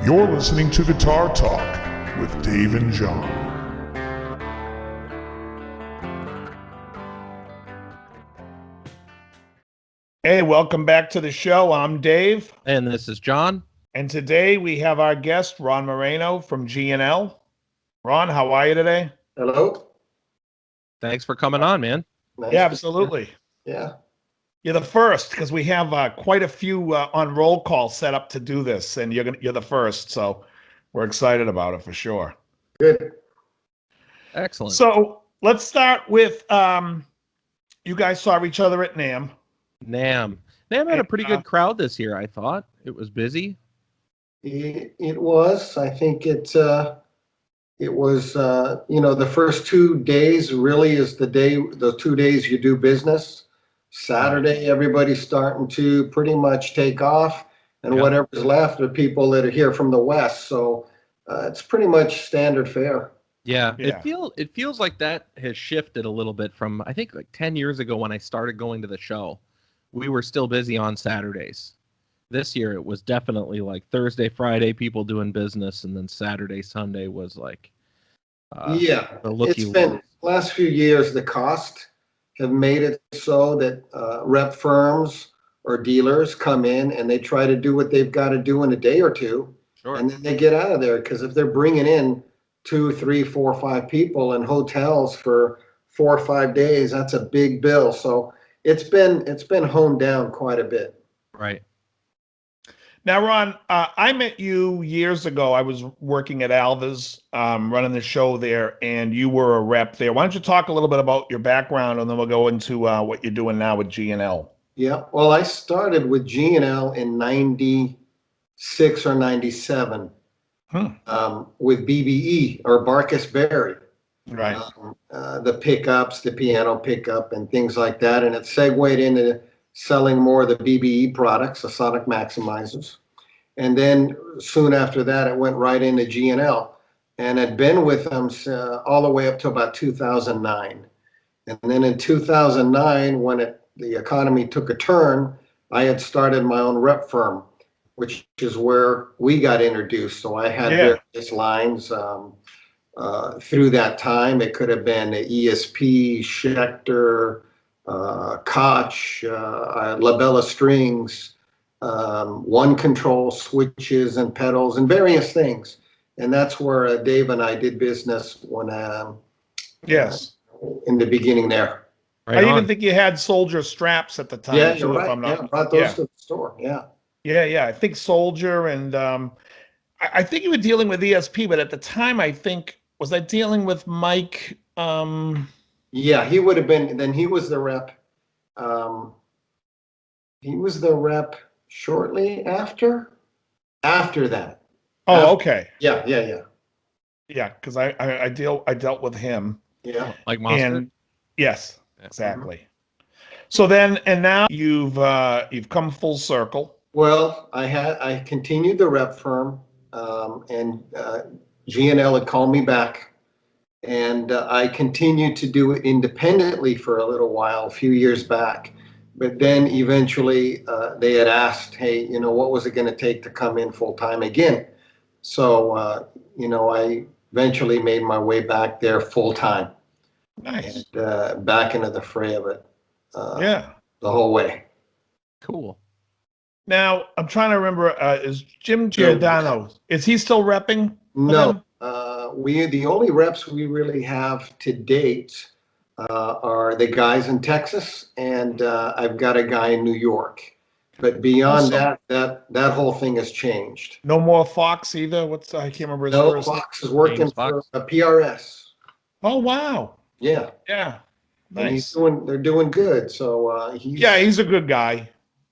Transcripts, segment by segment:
You're listening to Guitar Talk with Dave and John. Hey, welcome back to the show. I'm Dave. And this is John. And today we have our guest, Ron Moreno from G&L. Ron, how are you today? Hello. Thanks for coming on, man. Nice Yeah, absolutely. Yeah. You're the first because we have quite a few on roll call set up to do this, and you're the first, so we're excited about it for sure. Good. Excellent. So let's start with you guys saw each other at NAMM. NAMM had a pretty good crowd this year, I thought. It was busy. It was. I think it was, the first 2 days really is the 2 days you do business. Saturday, everybody's starting to pretty much take off, and whatever's left are people that are here from the West. So it's pretty much standard fare. Yeah. It feels like that has shifted a little bit from, I think, like 10 years ago when I started going to the show. We were still busy on Saturdays. This year it was definitely like Thursday, Friday, people doing business, and then Saturday, Sunday was like it's been last few years the cost have made it so that rep firms or dealers come in and they try to do what they've got to do in a day or two, and then they get out of there, because if they're bringing in 2, 3, 4, 5 people in hotels for 4 or 5 days, that's a big bill. So it's been honed down quite a bit. Right. Now, Ron, I met you years ago. I was working at Alva's, running the show there, and you were a rep there. Why don't you talk a little bit about your background, and then we'll go into what you're doing now with G&L. Yeah, well, I started with G&L in 96 or 97 with BBE, or Barkus Berry. Right. The pickups, the piano pickup, and things like that. And it segued into selling more of the BBE products, the sonic maximizers. And then soon after that, it went right into G&L, and had been with them all the way up to about 2009. And then in 2009, when the economy took a turn, I had started my own rep firm, which is where we got introduced. So I had various lines through that time. It could have been ESP, Schecter, Koch, Labella strings, one control switches and pedals and various things. And that's where Dave and I did business when in the beginning there. Right, I even think you had Soldier straps at the time. Yeah, you're right. I brought those to the store. Yeah. I think Soldier, and I think you were dealing with ESP, but at the time, I think, was I dealing with Mike? Yeah, he would have been. Then he was the rep. He was the rep shortly after that. Oh, okay. Yeah. Yeah, because I dealt with him. Yeah, like Monster. And yes, exactly. So then, and now you've come full circle. Well, I continued the rep firm, and G&L had called me back, and I continued to do it independently for a little while, a few years back. But then eventually they had asked, hey, what was it going to take to come in full time again? So, I eventually made my way back there full time. Nice. And back into the fray of it. The whole way. Cool. Now, I'm trying to remember, is Jim Giordano, is he still repping? No. The only reps we really have to date are the guys in Texas, and I've got a guy in New York. But beyond that whole thing has changed. No more Fox either? I can't remember his first name. Fox is working for a PRS. Oh, wow. Yeah. Yeah. Nice. And they're doing good. So he's a good guy.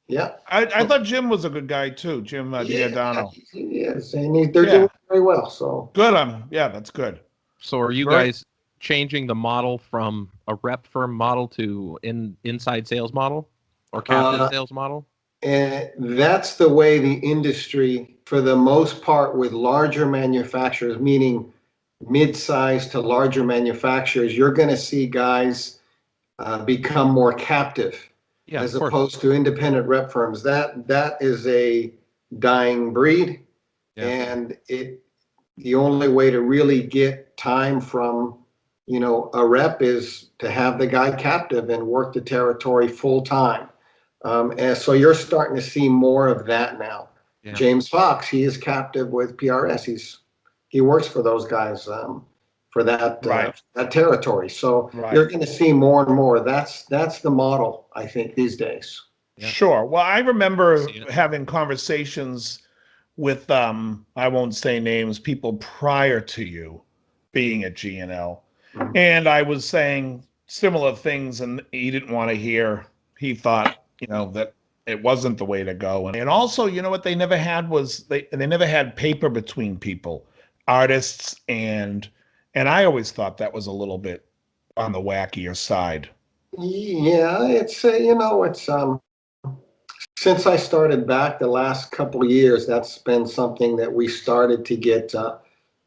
Yeah. I thought Jim was a good guy too, Jim Giordano. He is, and they're doing very well. So good. That's good. So are you guys changing the model from a rep firm model to inside sales model or captive sales model? And that's the way the industry, for the most part, with larger manufacturers, meaning mid-sized to larger manufacturers, you're going to see guys become more captive as opposed to independent rep firms. That is a dying breed. Yeah. And the only way to really get time from, a rep is to have the guy captive and work the territory full time. And so you're starting to see more of that now. Yeah. James Fox, he is captive with PRS. He works for those guys for that Right. that territory. So Right. you're going to see more and more. That's the model, I think, these days. Yeah. Sure. Well, I remember See it. having conversations with I won't say names, people prior to you being at G&L. Mhm. And I was saying similar things, and he didn't want to hear. He thought, that it wasn't the way to go. And also, what they never had was they never had paper between people, artists, and I always thought that was a little bit on the wackier side. Yeah, it's since I started back the last couple of years, that's been something that we started to get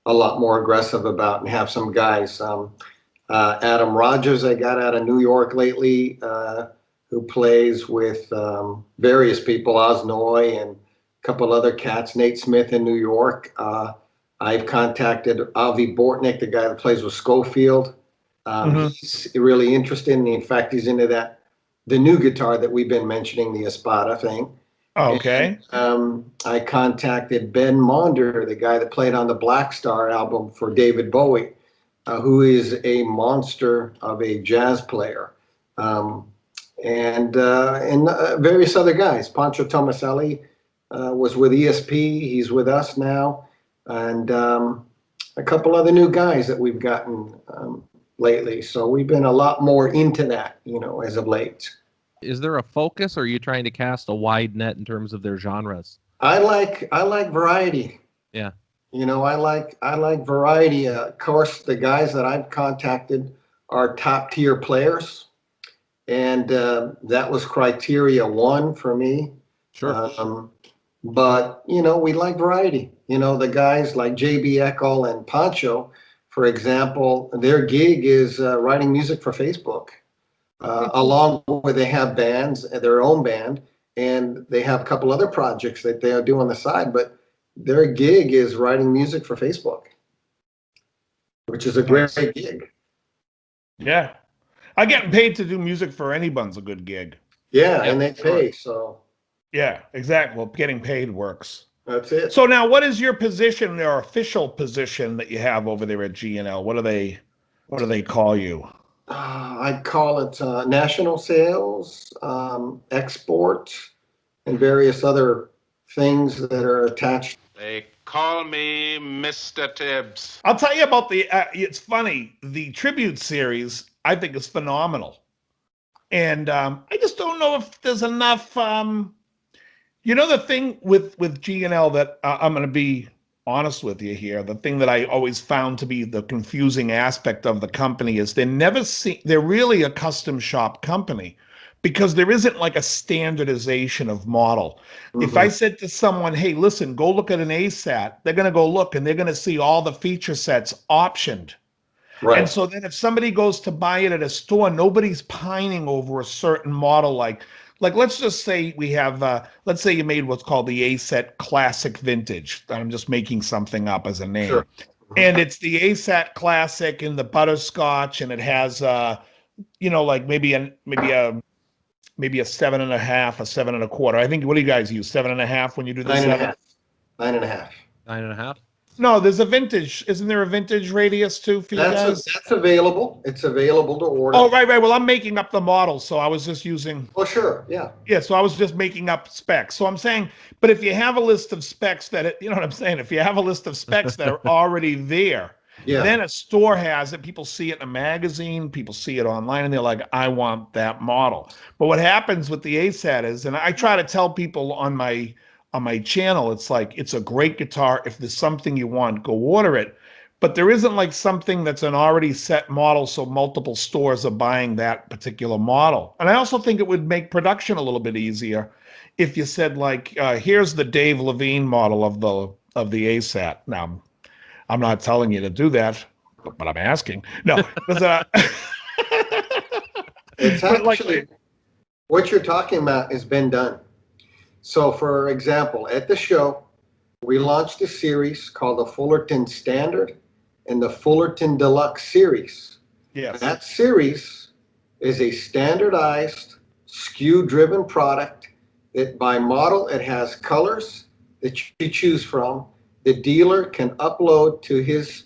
a lot more aggressive about and have some guys. Adam Rogers, I got out of New York lately, who plays with various people, Osnoy and a couple other cats, Nate Smith in New York. I've contacted Avi Bortnick, the guy that plays with Schofield. He's really interested, in fact, he's into the new guitar that we've been mentioning, the Espada thing. Okay. And, I contacted Ben Monder, the guy that played on the Black Star album for David Bowie, who is a monster of a jazz player, and various other guys. Pancho Tomaselli was with ESP. He's with us now, and a couple other new guys that we've gotten lately. So we've been a lot more into that, as of late. Is there a focus, or are you trying to cast a wide net in terms of their genres? I like variety. Yeah. I like variety. Of course, the guys that I've contacted are top tier players, and that was criteria one for me. Sure. But we like variety. The guys like JB Eckel and Pancho, for example, their gig is writing music for Facebook. Along with they have bands, their own band, and they have a couple other projects that they do on the side, but their gig is writing music for Facebook, which is a great Nice. gig. Yeah. I getting paid to do music for anyone's a good gig. Yeah, Yeah, and they sure. pay, so Yeah, exactly. Well, getting paid works. that's it. So now, what is your position, your official position that you have over there at G&L? What do they call you? I call it national sales, export, and various other things that are attached. They call me Mr. Tibbs. I'll tell you about it's funny. The tribute series, I think, is phenomenal. And I just don't know if there's enough. The thing with G&L that I'm going to be honest with you here, the thing that I always found to be the confusing aspect of the company is they're really a custom shop company because there isn't like a standardization of model. If I said to someone, hey, listen, go look at an ASAT, they're going to go look and they're going to see all the feature sets optioned. Right. And so then if somebody goes to buy it at a store, nobody's pining over a certain model. Like let's just say we have, let's say you made what's called the ASAT Classic Vintage. I'm just making something up as a name. Sure. And it's the ASAT Classic in the butterscotch, and it has, like maybe a 7.5, a 7.25. I think, what do you guys use? 7.5 when you do the 9.5. 7? 9.5. 9.5. No, there's a vintage. Isn't there a vintage radius too for you guys? That's available. It's available to order. Oh, right. Well, I'm making up the model, so I was just using. Oh, sure. Yeah. Yeah, so I was just making up specs. So I'm saying, but if you have a list of specs you know what I'm saying? If you have a list of specs that are already there, Yeah. then a store has it. People see it in a magazine, people see it online, and they're like, I want that model. But what happens with the ASAT is, and I try to tell people on my channel, it's like, it's a great guitar. If there's something you want, go order it. But there isn't like something that's an already set model, so multiple stores are buying that particular model. And I also think it would make production a little bit easier if you said, like, here's the Dave Levine model of the ASAT. Now, I'm not telling you to do that, but I'm asking. No, It's but actually what you're talking about has been done. So, for example, at the show, we launched a series called the Fullerton Standard and the Fullerton Deluxe series. Yes. That series is a standardized SKU-driven product that by model, it has colors that you choose from. The dealer can upload to his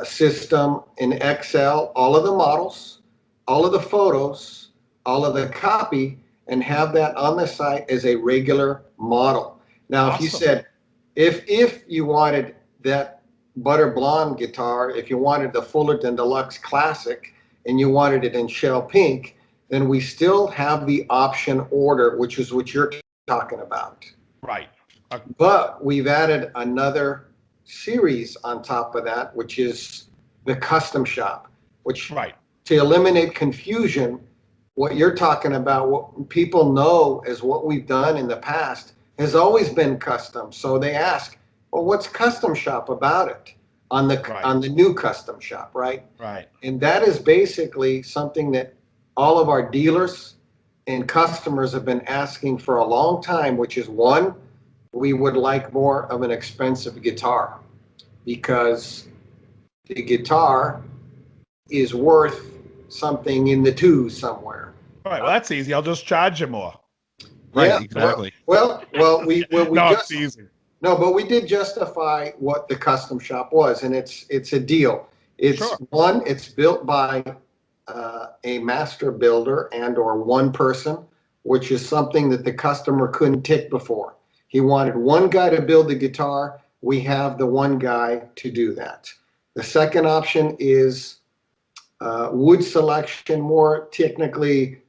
system in Excel all of the models, all of the photos, all of the copy, and have that on the site as a regular model. Now, Awesome. if you said, if you wanted that Butter Blonde guitar, if you wanted the Fullerton Deluxe Classic, and you wanted it in shell pink, then we still have the option order, which is what you're talking about. Right. But we've added another series on top of that, which is the custom shop, which Right. to eliminate confusion, what you're talking about, what people know as what we've done in the past has always been custom. So they ask, well, what's custom shop about it on the Right. on the new custom shop, right? Right. And that is basically something that all of our dealers and customers have been asking for a long time, which is one, we would like more of an expensive guitar because the guitar is worth something in the twos somewhere. All right. Well, that's easy. I'll just charge you more. Right, Yeah, exactly. Well, we No, just it's easy. no, but we did justify what the custom shop was, and it's a deal. It's Sure. one, it's built by a master builder and or one person, which is something that the customer couldn't tick before. He wanted one guy to build the guitar. We have the one guy to do that. The second option is wood selection, more technically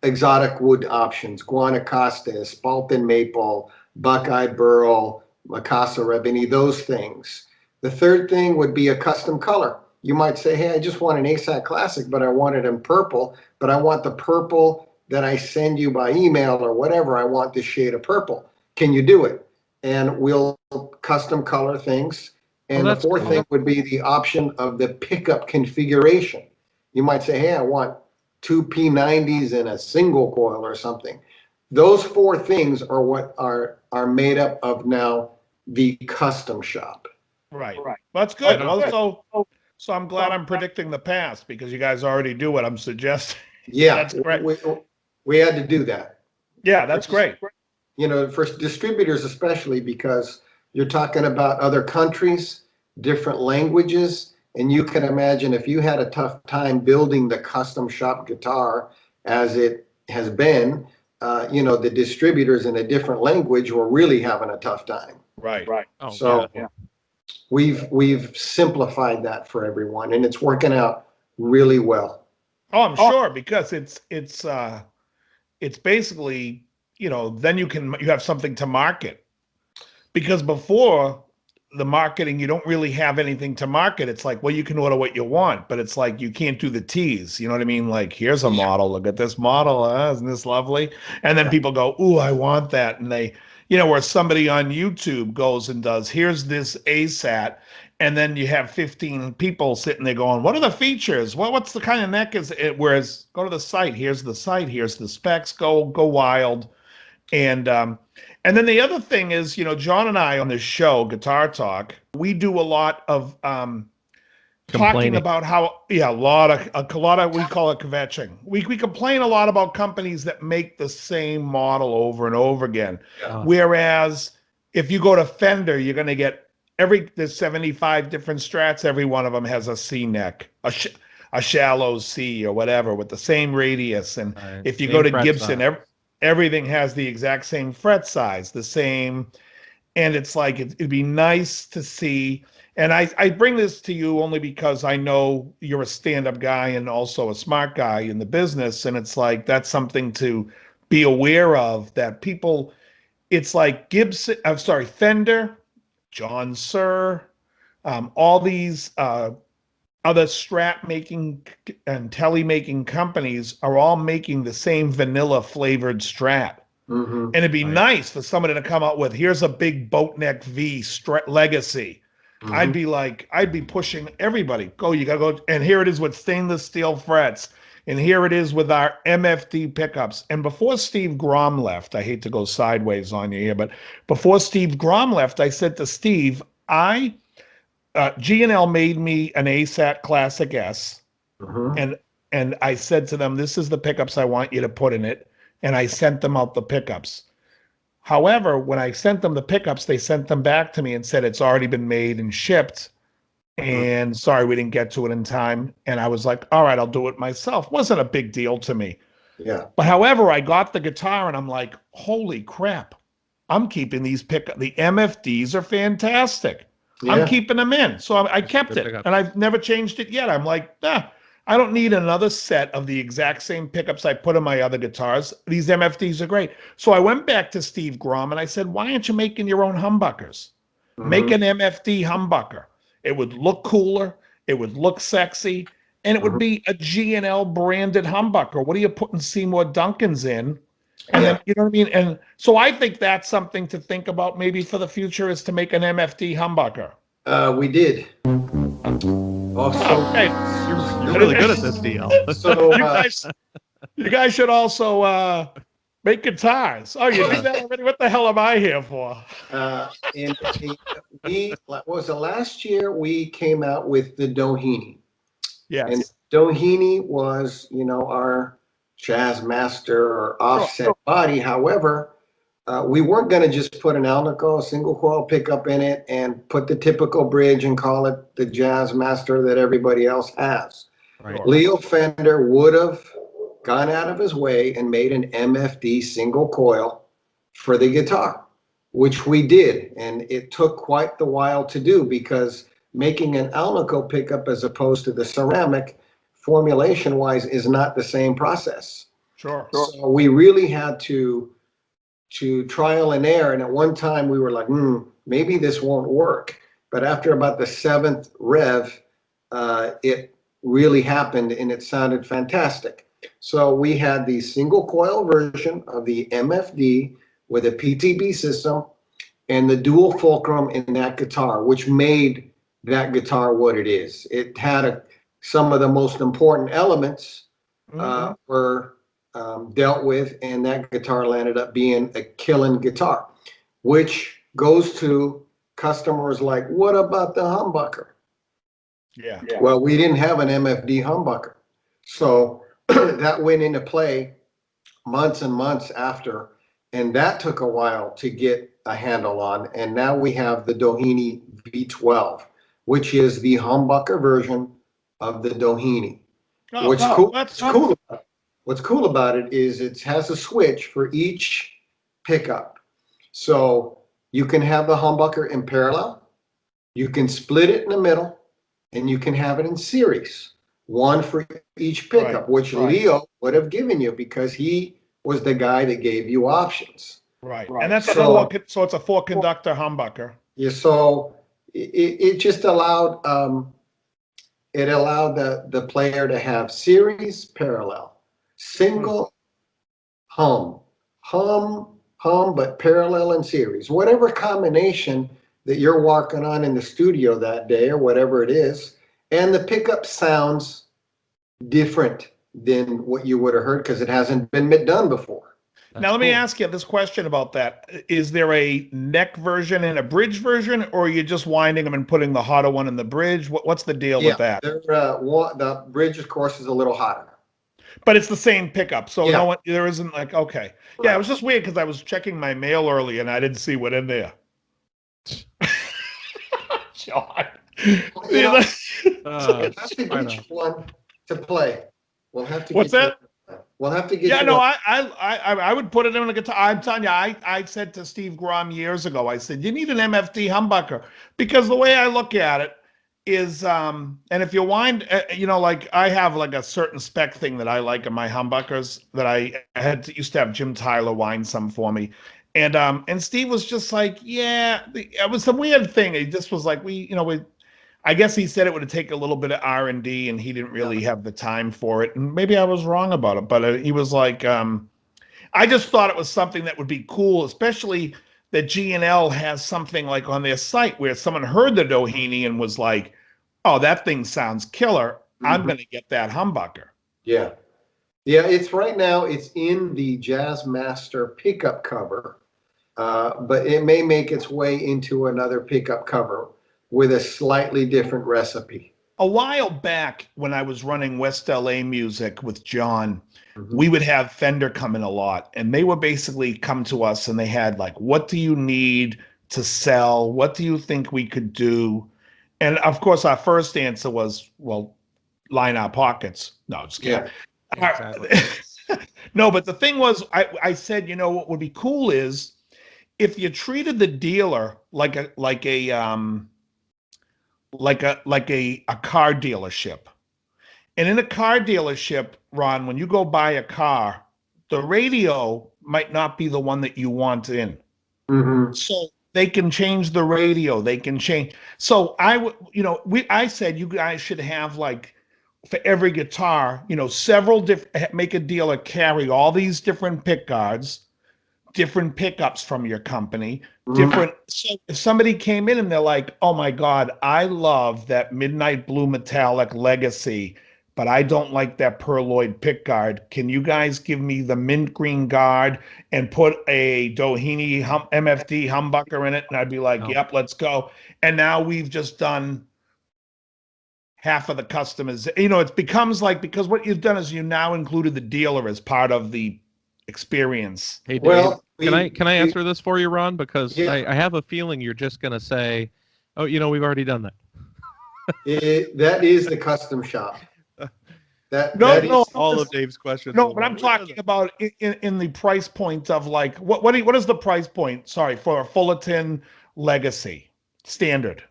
exotic wood options, Guanacaste, Spalton maple, Buckeye burl, Macasa ebony, those things. The third thing would be a custom color. You might say, hey, I just want an ASAC Classic, but I want it in purple, but I want the purple that I send you by email or whatever. I want this shade of purple. Can you do it? And we'll custom color things. And the fourth thing would be the option of the pickup configuration. You might say, hey, I want two P90s and a single coil or something. Those four things are what are made up of now the custom shop. Right. That's good. Also, so I'm glad I'm predicting the past because you guys already do what I'm suggesting. Yeah, That's great. We had to do that. Yeah, that's great. You know, for distributors especially, because you're talking about other countries, different languages, and you can imagine if you had a tough time building the custom shop guitar as it has been, you know, the distributors in a different language were really having a tough time. Right. Oh, So yeah. we've simplified that for everyone, and it's working out really well. Oh, I'm sure because it's basically, you know, then you have something to market. Because before the marketing, you don't really have anything to market. It's like, well, you can order what you want, but it's like you can't do the tease. You know what I mean? Like, here's a model. Look at this model. Isn't this lovely? And then people go, ooh, I want that. And they, you know, where somebody on YouTube goes and does, here's this ASAT. And then you have 15 people sitting there going, what are the features? What's the kind of neck is it? Whereas go to the site. Here's the site. Here's the specs. Go wild. And then the other thing is, you know, John and I on this show, Guitar Talk, we do a lot of talking about how, a lot of we call it kvetching. We complain a lot about companies that make the same model over and over again. Yeah. Whereas if you go to Fender, you're going to get there's 75 different Strats. Every one of them has a C neck, a shallow C or whatever with the same radius. And if you go to Gibson, everything has the exact same fret size, the same. And it's like, it'd be nice to see. And I bring this to you only because I know you're a stand-up guy and also a smart guy in the business. And it's like, that's something to be aware of, that people, it's like Fender, John Suhr, all these other Strat making and Tele making companies are all making the same vanilla flavored Strat. Mm-hmm. And it'd be nice for somebody to come out with, here's a big boat neck V Strat Legacy. Mm-hmm. I'd be pushing everybody. You gotta go. And here it is with stainless steel frets. And here it is with our MFD pickups. And before Steve Grom left, I hate to go sideways on you here, but before Steve Grom left, I said to Steve, G&L made me an ASAT Classic S. Mhm. And I said to them, this is the pickups I want you to put in it. And I sent them out the pickups. However, when I sent them the pickups, they sent them back to me and said it's already been made and shipped. And sorry, we didn't get to it in time. And I was like, all right, I'll do it myself. Wasn't a big deal to me. Yeah. But however, I got the guitar and I'm like, holy crap. I'm keeping these the MFDs are fantastic. Yeah. I'm keeping them in. So I kept good it pickup. and I've never changed it yet. I'm like, I don't need another set of the exact same pickups I put in my other guitars. These MFDs are great. So I went back to Steve Grom and I said, why aren't you making your own humbuckers? Make an MFD humbucker. It would look cooler. It would look sexy. And it would be a G&L branded humbucker. What are you putting Seymour Duncans in? And then, you know what I mean? And so I think that's something to think about maybe for the future is to make an MFD humbucker. We did. Also, Okay. You're really good at this deal. so You guys should also make guitars. Oh, you did that already? What the hell am I here for? what was it, last year we came out with the Doheny. Yes. And Doheny was, our jazz master or offset body. However, we weren't going to just put an Alnico, a single coil pickup in it and put the typical bridge and call it the jazz master that everybody else has. Right. Leo Fender would have gone out of his way and made an MFD single coil for the guitar, which we did. And it took quite the while to do because making an Alnico pickup as opposed to the ceramic formulation wise is not the same process. Sure. So we really had to trial and error. And at one time we were like, maybe this won't work. But after about the 7th rev, it really happened and it sounded fantastic. So we had the single coil version of the MFD with a PTB system and the dual fulcrum in that guitar, which made that guitar what it is. It had some of the most important elements were dealt with, and that guitar landed up being a killing guitar, which goes to customers like, what about the humbucker? Yeah. Well, we didn't have an MFD humbucker. So that went into play months and months after, and that took a while to get a handle on. And now we have the Doheny V12, which is the humbucker version of the Doheny. What's cool about it is it has a switch for each pickup. So you can have the humbucker in parallel, you can split it in the middle, and you can have it in series, one for each pickup, which Leo would have given you because he was the guy that gave you options. Right. And that's so it's a 4-conductor humbucker. Yeah, so it just allowed the player to have series, parallel, single, hum, but parallel and series. Whatever combination that you're working on in the studio that day or whatever it is, and the pickup sounds different than what you would have heard because it hasn't been done before. Now, let me ask you this question about that. Is there a neck version and a bridge version, or are you just winding them and putting the hotter one in the bridge? What's the deal with that? The bridge, of course, is a little hotter. But it's the same pickup, so Yeah. there isn't like, okay. Right. Yeah, it was just weird because I was checking my mail early and I didn't see what in there. John. We'll have to get you one to play. We'll have to. What's that? We'll have to get. Yeah, you no, one. I would put it in a guitar. I'm telling you, I said to Steve Grom years ago, I said, you need an MFD humbucker because the way I look at it is, and if you wind, like I have like a certain spec thing that I like in my humbuckers that I used to have Jim Tyler wind some for me. And Steve was just like, yeah, it was some weird thing. He just was like, I guess he said it would take a little bit of R&D and he didn't really have the time for it. And maybe I was wrong about it, but he was like, I just thought it was something that would be cool, especially that G&L has something like on their site where someone heard the Doheny and was like, oh, that thing sounds killer. I'm going to get that humbucker. Yeah. Yeah, it's right now. It's in the Jazzmaster pickup cover, but it may make its way into another pickup cover with a slightly different recipe. A while back, when I was running West LA Music with John, Mhm. we would have Fender come in a lot, and they would basically come to us and they had like, what do you need to sell? What do you think we could do? And of course, our first answer was, well, line our pockets. No, just kidding. Yeah, Exactly. No, but the thing was, I said, what would be cool is if you treated the dealer like a car dealership. And in a car dealership, Ron, when you go buy a car, the radio might not be the one that you want in. hmm So they can change the radio. They can change. So I said you guys should have like for every guitar, several different, make a dealer carry all these different pick guards, different pickups from your company, different. So if somebody came in and they're like, oh my God, I love that Midnight Blue Metallic Legacy, but I don't like that Perloid pick guard. Can you guys give me the mint green guard and put a Doheny MFD humbucker in it? And I'd be like, No. yep, let's go. And now we've just done half of the customers. It becomes like, because what you've done is you now included the dealer as part of the experience. Hey, Dave, Well, can I answer this for you, Ron? Because Yeah. I have a feeling you're just going to say, oh, we've already done that. that is the custom shop. That No, that no, is All of Dave's questions. no, will but I'm go, "We've done talking that." about in the price point of like what is the price point? Sorry, for a Fullerton Legacy Standard.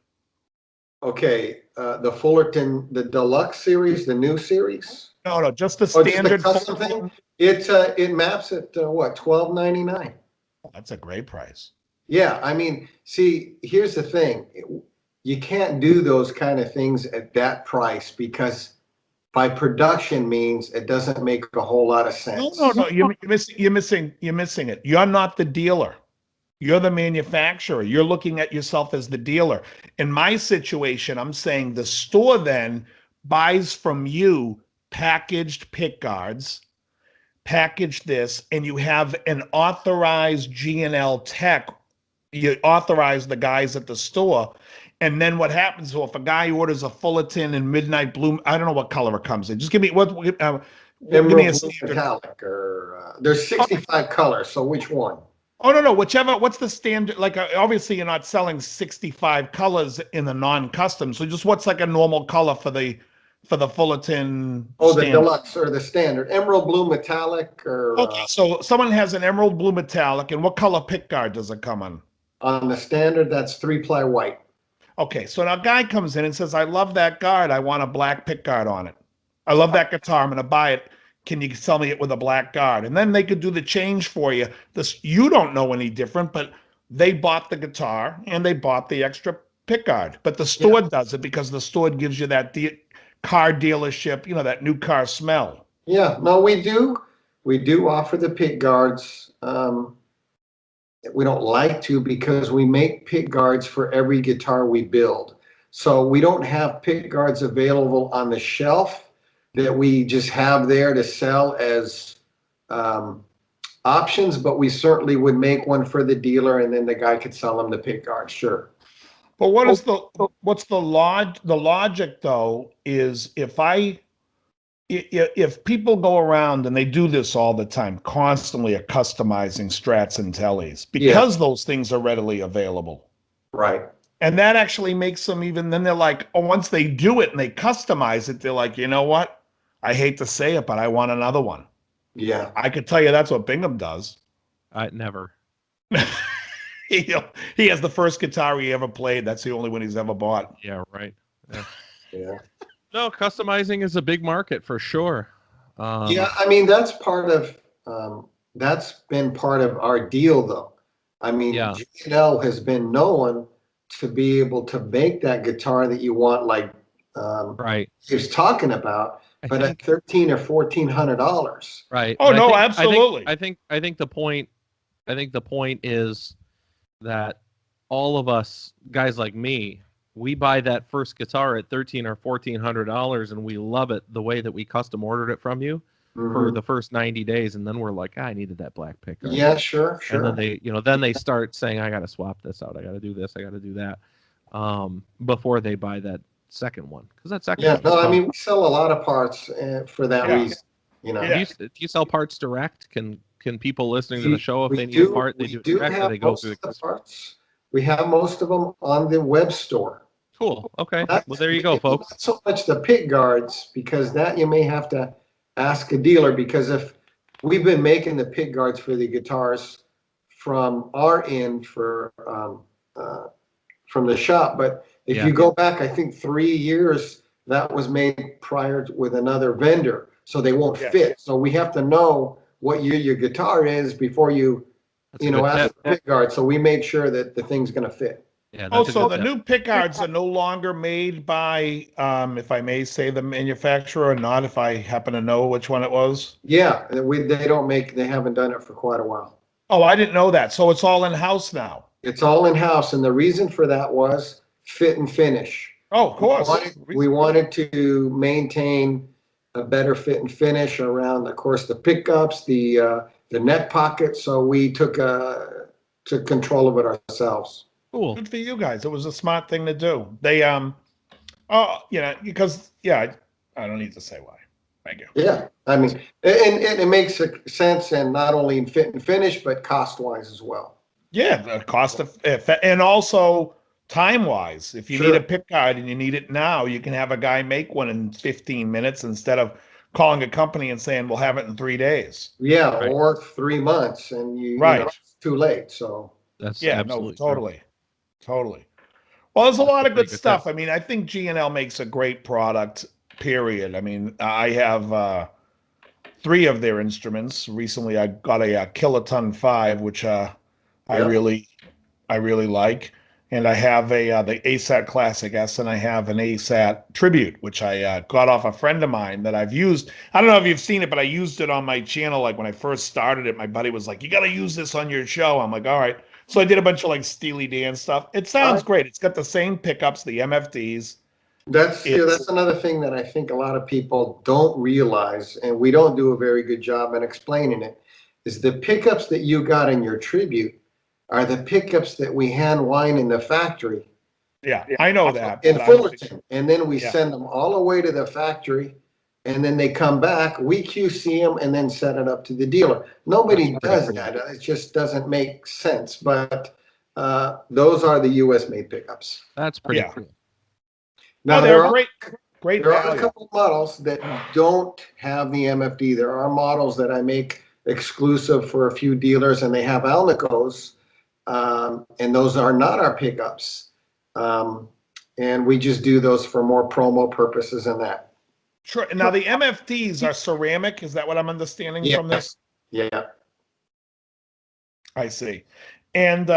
okay. The Fullerton, the Deluxe series, the new series. No, just the Oh, just the standard custom Fullerton. thing. It maps at what, $12.99. Oh, that's a great price. Yeah, I mean, see, here's the thing. You can't do those kind of things at that price because by production means it doesn't make a whole lot of sense. No. You're missing it. You're not the dealer. You're the manufacturer. You're looking at yourself as the dealer. In my situation, I'm saying the store then buys from you packaged pick guards, package this, and you have an authorized G&L tech. You authorize the guys at the store. And then what happens? So if a guy orders a Fullerton and Midnight Blue, I don't know what color it comes in. Just give me give me a Emerald Blue standard. Metallic, or there's 65 colors. So which one? Oh no, whichever. What's the standard? Like obviously you're not selling 65 colors in the non-custom. So just what's like a normal color for the Fullerton Oh, the standard? Deluxe or the standard Emerald Blue Metallic, or Okay, so someone has an Emerald Blue Metallic, and what color pick guard does it come on? on the standard that's 3-ply white. Okay, so now a guy comes in and says, I love that guard. I want a black pick guard on it. I love that guitar. I'm going to buy it. Can you sell me it with a black guard? And then they could do the change for you. You don't know any different, but they bought the guitar and they bought the extra pick guard. But the store does it because the store gives you that car dealership, that new car smell. Yeah, no, we do offer the pick guards. We don't like to because we make pick guards for every guitar we build. So we don't have pick guards available on the shelf that we just have there to sell as options, but we certainly would make one for the dealer and then the guy could sell them the pick guard, sure. But what's the logic though is if people go around and they do this all the time, constantly are customizing Strats and Tellys because those things are readily available. Right. And that actually makes them then they're like, oh, once they do it and they customize it, they're like, you know what? I hate to say it, but I want another one. Yeah. I could tell you that's what Bingham does. Never. He has the first guitar he ever played. That's the only one he's ever bought. Yeah, right. Yeah. No, customizing is a big market for sure. Yeah, I mean, that's been part of our deal though. I mean, G&L has been known to be able to make that guitar that you want, like right. he was talking about, but at $1,300 or $1,400. Right. Oh, no, absolutely. I think the point is that all of us guys like me, we buy that first guitar at $1,300 or $1,400 and we love it the way that we custom ordered it from you. for the first 90 days, and then we're like, I needed that black pickguard. Yeah, sure. And then they start saying, I got to swap this out. I got to do this. I got to do that. Before they buy that second one, because that second one. No, I mean, we sell a lot of parts for that reason. Do you sell parts direct? Can people listening to the show, if they need a part, they do it direct, or they go through the parts? We have most of them on the web store. Cool. Okay. Well, there you go, folks. Not so much the pick guards, because that you may have to ask a dealer, because if we've been making the pick guards for the guitars from our end from the shop, but if you go back, I think 3 years, that was made prior with another vendor, so they won't fit. So we have to know what year your guitar is before you ask the pick guard. So we make sure that the thing's going to fit. Yeah, so the new pick guards are no longer made by, if I may say, the manufacturer, or not, if I happen to know which one it was? Yeah, they haven't done it for quite a while. Oh, I didn't know that. So it's all in-house now? It's all in-house, and the reason for that was fit and finish. Oh, of course. We wanted to maintain a better fit and finish around, of course, the pickups, the neck pocket, so we took control of it ourselves. Cool. Good for you guys. It was a smart thing to do. They, because, I don't need to say why. Thank you. Yeah, I mean, and it makes sense, and not only in fit and finish, but cost-wise as well. Yeah, the cost of, and also time-wise. If you need a pick guard and you need it now, you can have a guy make one in 15 minutes instead of calling a company and saying, we'll have it in 3 days. Yeah, or 3 months, and it's too late, so. That's totally. Totally. Well, there's a lot of good stuff. I mean, I think G&L makes a great product, period. I mean, I have 3 of their instruments. Recently, I got a Kiloton 5, which I really like. And I have the ASAT Classic S, and I have an ASAT Tribute, which I got off a friend of mine that I've used. I don't know if you've seen it, but I used it on my channel. Like when I first started it, my buddy was like, you got to use this on your show. I'm like, all right. So I did a bunch of like Steely Dan stuff. It sounds great. It's got the same pickups, the MFDs. That's another thing that I think a lot of people don't realize, and we don't do a very good job in explaining it, is the pickups that you got in your Tribute are the pickups that we hand line in the factory. Yeah, I know that. In Fullerton. And then we send them all the way to the factory, and then they come back, we QC them, and then set it up to the dealer. Nobody does that. It just doesn't make sense. But those are the U.S. made pickups. That's pretty cool. Now, they're great. There are a couple models that don't have the MFD. There are models that I make exclusive for a few dealers, and they have Alnicos, and those are not our pickups. And we just do those for more promo purposes and that. Sure. Now the MFDs are ceramic. Is that what I'm understanding from this? Yeah. I see. And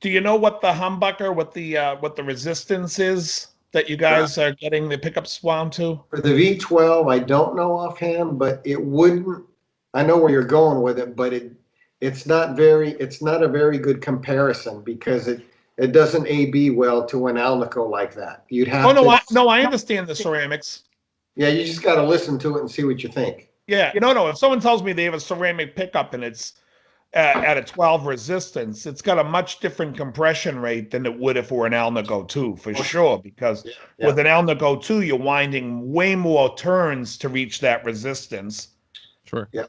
do you know what the humbucker, what the resistance is that you guys are getting the pickups wound to? For the V12, I don't know offhand, but it wouldn't. I know where you're going with it, but it's not a very good comparison, because it doesn't AB well to an Alnico like that. You'd have. I understand the ceramics. Yeah, you just got to listen to it and see what you think. Yeah, no. If someone tells me they have a ceramic pickup and it's at a 12 resistance, it's got a much different compression rate than it would if it were an Alnico 2, for sure. Because with an Alnico 2, you're winding way more turns to reach that resistance. Sure. Yeah.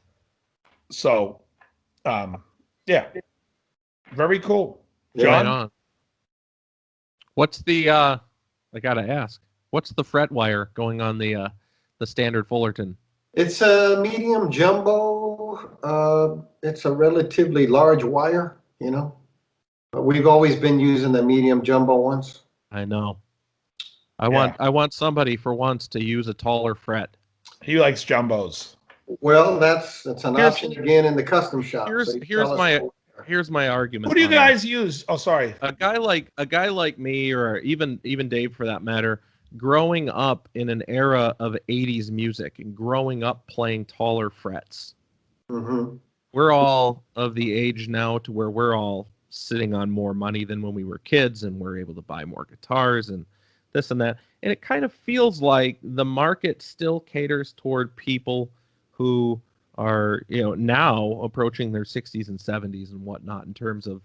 So, very cool. Yeah. John? Right on. What's the I gotta ask, what's the fret wire going on the standard Fullerton? It's a medium jumbo. It's a relatively large wire, but we've always been using the medium jumbo ones. I know. I want somebody for once to use a taller fret. He likes jumbos. Well, that's an option again in the custom shop. Here's my argument. What do you guys use? Oh, sorry. A guy like me, or even Dave for that matter, growing up in an era of 80s music and growing up playing taller frets. Mm-hmm. We're all of the age now to where we're all sitting on more money than when we were kids, and we're able to buy more guitars and this and that. And it kind of feels like the market still caters toward people who are, now approaching their 60s and 70s and whatnot in terms of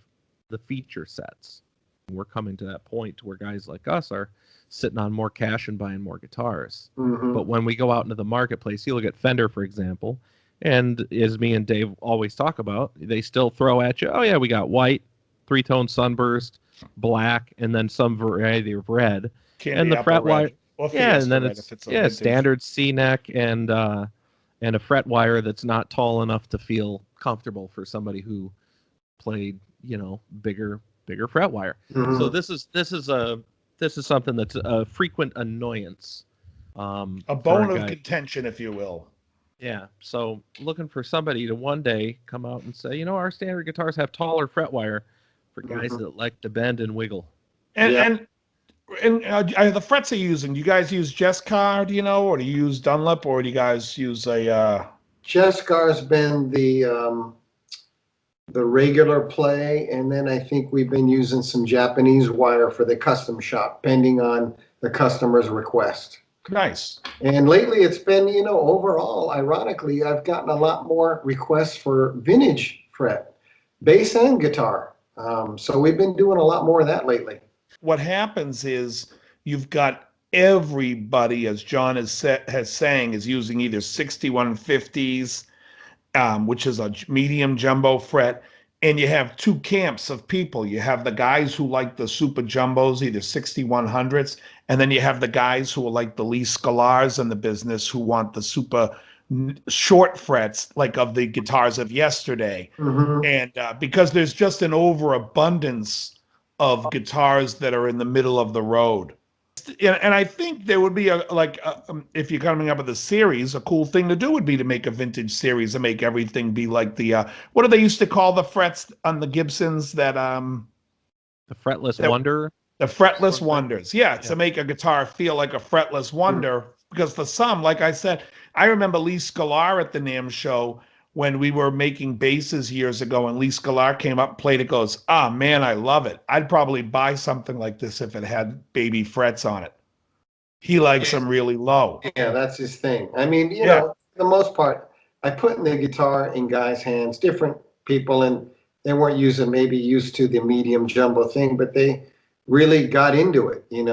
the feature sets. We're coming to that point where guys like us are sitting on more cash and buying more guitars. Mm-hmm. But when we go out into the marketplace, you look at Fender, for example, and as me and Dave always talk about, they still throw at you, oh yeah, we got white, 3-tone sunburst, black, and then some variety of red. Candy and the apple fret wire, red. Or yeah, and Fiesta then red it's if it's a vintage. standard C-neck and a fret wire that's not tall enough to feel comfortable for somebody who played, bigger fret wire. Mm-hmm. So this is something that's a frequent annoyance. A for bone of guy. contention, if you will. Yeah. So looking for somebody to one day come out and say, our standard guitars have taller fret wire for guys that like to bend and wiggle. And the frets are using. Do you guys use Jescar, or do you use Dunlop, or do you guys use a? Jescar's been the regular play, and then I think we've been using some Japanese wire for the custom shop, depending on the customer's request. Nice. And lately it's been, overall, ironically, I've gotten a lot more requests for vintage fret, bass and guitar. So we've been doing a lot more of that lately. What happens is you've got everybody, as John has saying, is using either 6150s, which is a medium jumbo fret, and you have two camps of people. You have the guys who like the super jumbos, either 6100s, and then you have the guys who are like the Lee Scalars in the business who want the super short frets, like of the guitars of yesterday. Mm-hmm. And because there's just an overabundance of guitars that are in the middle of the road. And I think there would be if you're coming up with a series, a cool thing to do would be to make a vintage series and make everything be like the what do they used to call the frets on the Gibsons that the fretless wonder. The fretless wonders. Yeah, to make a guitar feel like a fretless wonder. Because for some, like I said, I remember Lee Scalar at the NAMM show when we were making basses years ago, and Lee Scalar came up, played it, goes, man, I love it. I'd probably buy something like this if it had baby frets on it. He likes them really low. Yeah, that's his thing. I mean, for the most part, I put the guitar in guys' hands, different people, and they weren't maybe used to the medium jumbo thing, but they really got into it, and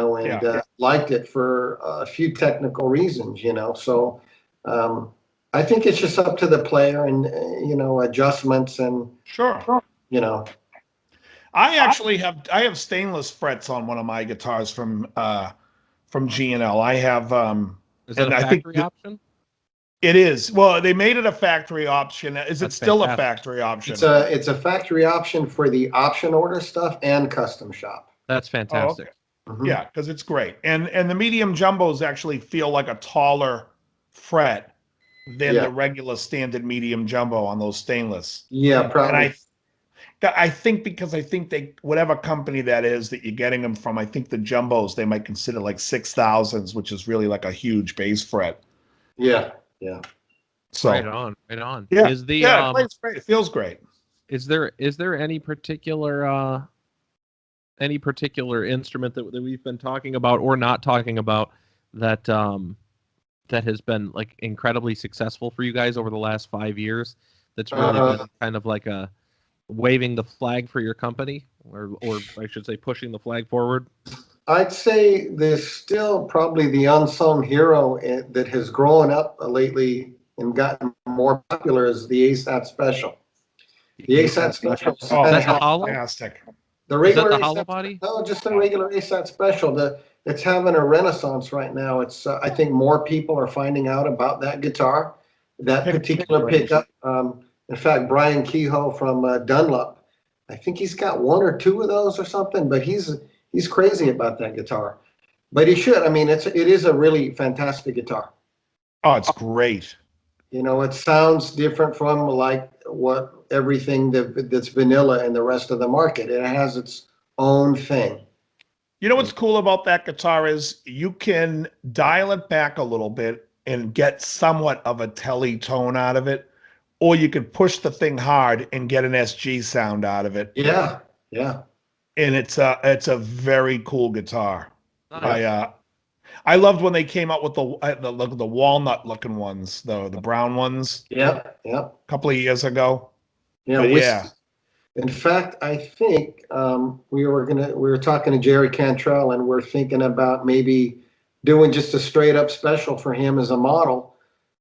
liked it for a few technical reasons, So I think it's just up to the player and, adjustments and, Sure. I actually have stainless frets on one of my guitars from G&L. I have is that a factory option? It is. Well, they made it a factory option. Is it still a factory option? It's a factory option for the option order stuff and custom shop. That's fantastic. Oh, okay. Mm-hmm. Yeah, because it's great. And the medium jumbos actually feel like a taller fret than the regular standard medium jumbo on those stainless. Yeah, probably. And I think because they, whatever company that is that you're getting them from, I think the jumbos they might consider like 6000s, which is really like a huge bass fret. Yeah. So right on. Yeah, it plays great. It feels great. Is there any particular instrument that we've been talking about or not talking about that has been like incredibly successful for you guys over the last 5 years? That's really been kind of like a waving the flag for your company, or I should say pushing the flag forward? I'd say there's still probably the unsung hero that has grown up lately and gotten more popular is the ASAT Special. The ASAT Special. Oh, that's hollow? Fantastic. The regular is that the hollow ASAT, body? No, just the regular ASAT Special. It's having a renaissance right now. It's I think more people are finding out about that guitar, that particular pickup. In fact, Brian Kehoe from Dunlop, I think he's got one or two of those or something, but he's crazy about that guitar. But he should. I mean, it is a really fantastic guitar. Oh, it's great. It sounds different from like what everything that's vanilla in the rest of the market. It has its own thing. You know what's cool about that guitar is you can dial it back a little bit and get somewhat of a telly tone out of it, or you could push the thing hard and get an SG sound out of it. Yeah. And it's a very cool guitar. Nice. I loved when they came out with the walnut looking ones, the brown ones, Yeah, yeah, a couple of years ago. yeah. But yeah, In fact, I think we were talking to Jerry Cantrell, and we're thinking about maybe doing just a straight up special for him as a model.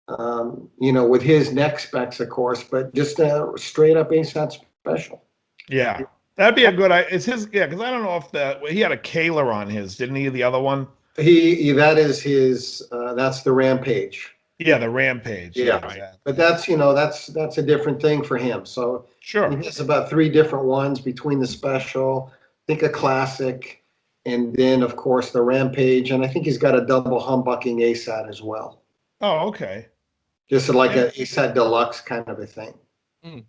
With his neck specs, of course, but just a straight up ASAT special. yeah, that'd be a good. It's his. Yeah, because I don't know if he had a Kaler on his, didn't he? The other one. That is his. That's the Rampage. Yeah, the Rampage. Yeah, Yeah, exactly. but that's a different thing for him. So Sure. he has about 3 different ones between the special, I think a classic, and then of course the Rampage, and I think he's got a double humbucking ASAT as well. Oh, okay. Just like a ASAT Deluxe kind of a thing. Mm.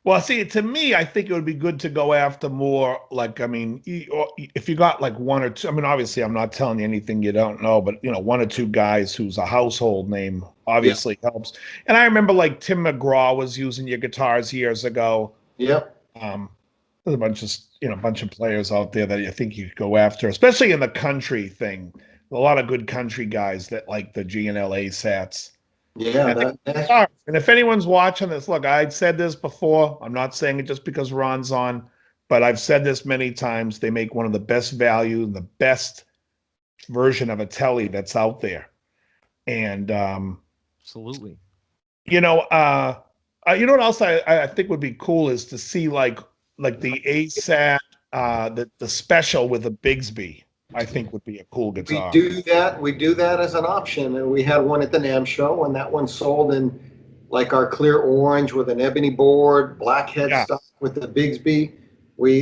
Well, see, to me, I think it would be good to go after more, like, I mean, if you got like one or two, I mean, obviously, I'm not telling you anything you don't know, but, one or two guys who's a household name obviously helps. And I remember like Tim McGraw was using your guitars years ago. Yep. There's a bunch of players out there that you think you could go after, especially in the country thing. A lot of good country guys that like the G&L ASATs. Yeah. And if anyone's watching this, look, I'd said this before. I'm not saying it just because Ron's on, but I've said this many times. They make one of the best value and the best version of a telly that's out there. And Absolutely. you know what else I think would be cool is to see like the ASAT, the special with the Bigsby. I think would be a cool guitar. We do that as an option, and we had one at the NAMM show, and that one sold in like our clear orange with an ebony board, black headstock with the Bigsby.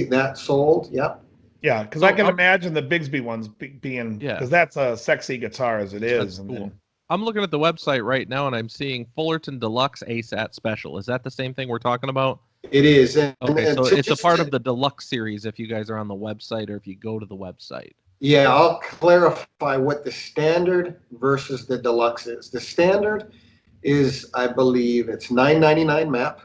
That sold. Yep. Yeah, because I can imagine the Bigsby ones being, because that's a sexy guitar as it is. That's cool. I'm looking at the website right now, and I'm seeing Fullerton Deluxe ASAT Special. Is that the same thing we're talking about? It is. So it's a part of the Deluxe series if you guys are on the website or if you go to the website. Yeah, I'll clarify what the standard versus the deluxe is. The standard is, I believe, it's $9.99 map.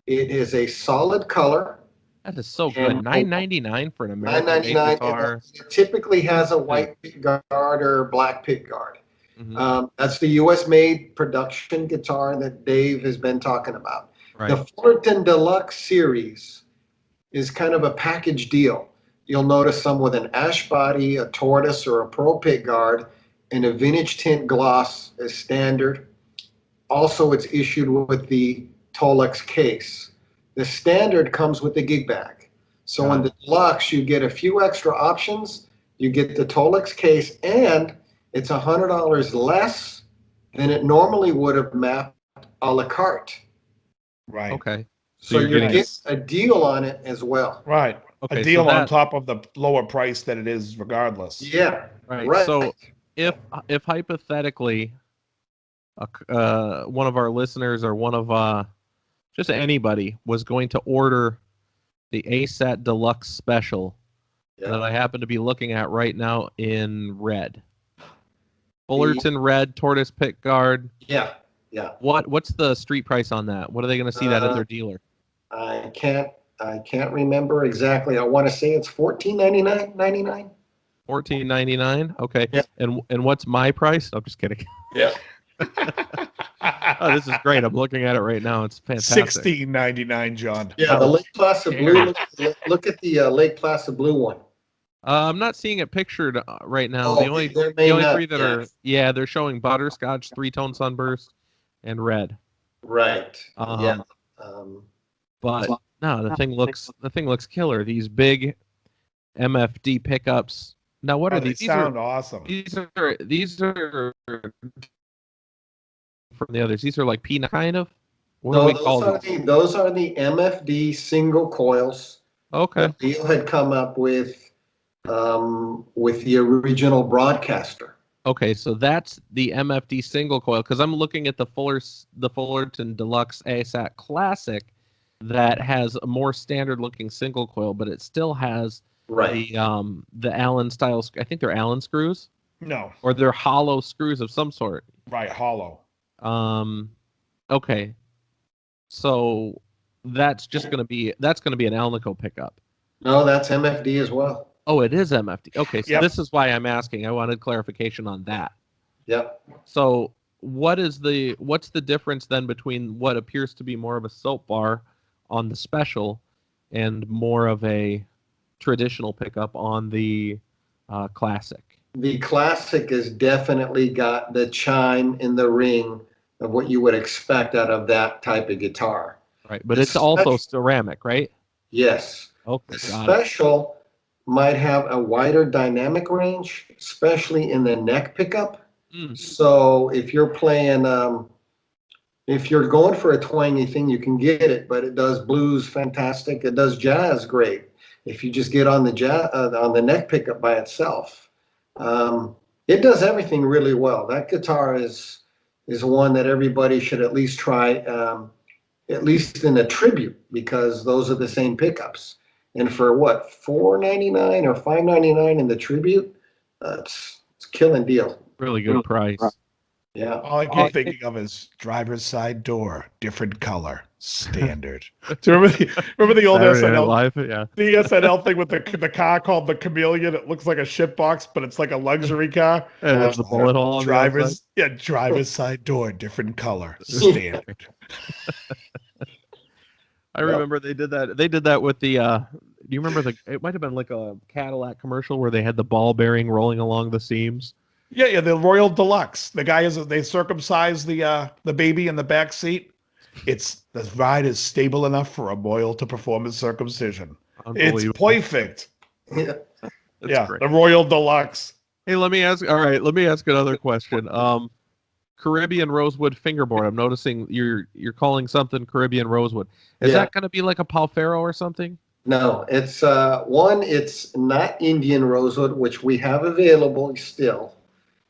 It is a solid color. That is so good. $9.99 for an American guitar. It typically has a white pick guard or black pick guard. Mm-hmm. That's the U.S. made production guitar that Dave has been talking about. Right. The Fullerton Deluxe series is kind of a package deal. You'll notice some with an ash body, a tortoise, or a pearl pick guard, and a vintage tint gloss as standard. Also, it's issued with the Tolex case. The standard comes with the gig bag. So in the deluxe, you get a few extra options. You get the Tolex case, and it's $100 less than it normally would have mapped a la carte. Right. Okay. So you're getting a deal on it as well. Right. Okay, a deal on top of the lower price that it is regardless. Yeah. Right. So if hypothetically one of our listeners or one of just anybody was going to order the ASAT Deluxe Special that I happen to be looking at right now in red. Fullerton red tortoise pick guard. Yeah. What's the street price on that? What are they going to see that at their dealer? I can't remember exactly. I want to say it's $14.99. $14.99. Okay. Yeah. And what's my price? I'm just kidding. Yeah. Oh, this is great. I'm looking at it right now. It's fantastic. $16.99, John. Yeah, the Lake Placid blue. Look at the Lake Placid blue one. I'm not seeing it pictured right now. Oh, the only three that are they're showing butterscotch, 3-tone sunburst, and red. Right. But no, the thing looks killer. These big MFD pickups. Now, what are these? These sound awesome. These are from the others. These are like peanut kind of. Those are the MFD single coils. Okay. That Leo had come up with the original broadcaster. Okay, so that's the MFD single coil because I'm looking at the Fullerton Deluxe ASAT Classic that has a more standard looking single coil, but it still has the Allen style. I think they're Allen screws. No. Or they're hollow screws of some sort. Right, hollow. Okay. So that's going to be an Alnico pickup. No, that's MFD as well. Oh, it is MFD. Okay, so Yep. this is why I'm asking. I wanted clarification on that. Yep. So what's the difference then between what appears to be more of a soap bar on the special and more of a traditional pickup on the classic? The classic has definitely got the chime in the ring of what you would expect out of that type of guitar. Right, but The it's also special- ceramic, right? Yes. Okay, The got it. special might have a wider dynamic range, especially in the neck pickup. Mm, So if you're playing, if you're going for a twangy thing, you can get it, but it does blues fantastic. It does jazz great. If you just get on the jazz, on the neck pickup by itself, it does everything really well. That guitar is one that everybody should at least try, at least in a tribute, because those are the same pickups. And for what, $4.99 or $5.99 in the tribute, it's a killing deal. really good price. Yeah. All I keep thinking of is driver's side door, different color, standard. Do you remember the old Saturday Night SNL, Live, yeah. the SNL thing with the car called the Chameleon? It looks like a shitbox, but it's like a luxury car. And it's the bullet hole on the outside. Driver's side door, different color, standard. I remember they did that. They did that with the. Do you remember it might have been like a Cadillac commercial where they had the ball bearing rolling along the seams. Yeah, the Royal Deluxe. The guy they circumcised the baby in the back seat. The ride is stable enough for a boil to perform his circumcision. It's Unbelievable. perfect. Yeah. That's great. The Royal Deluxe. Hey, let me ask another question. Caribbean Rosewood fingerboard. I'm noticing you're calling something Caribbean Rosewood. Is that going to be like a Palfero or something? No, it's it's not Indian rosewood, which we have available still.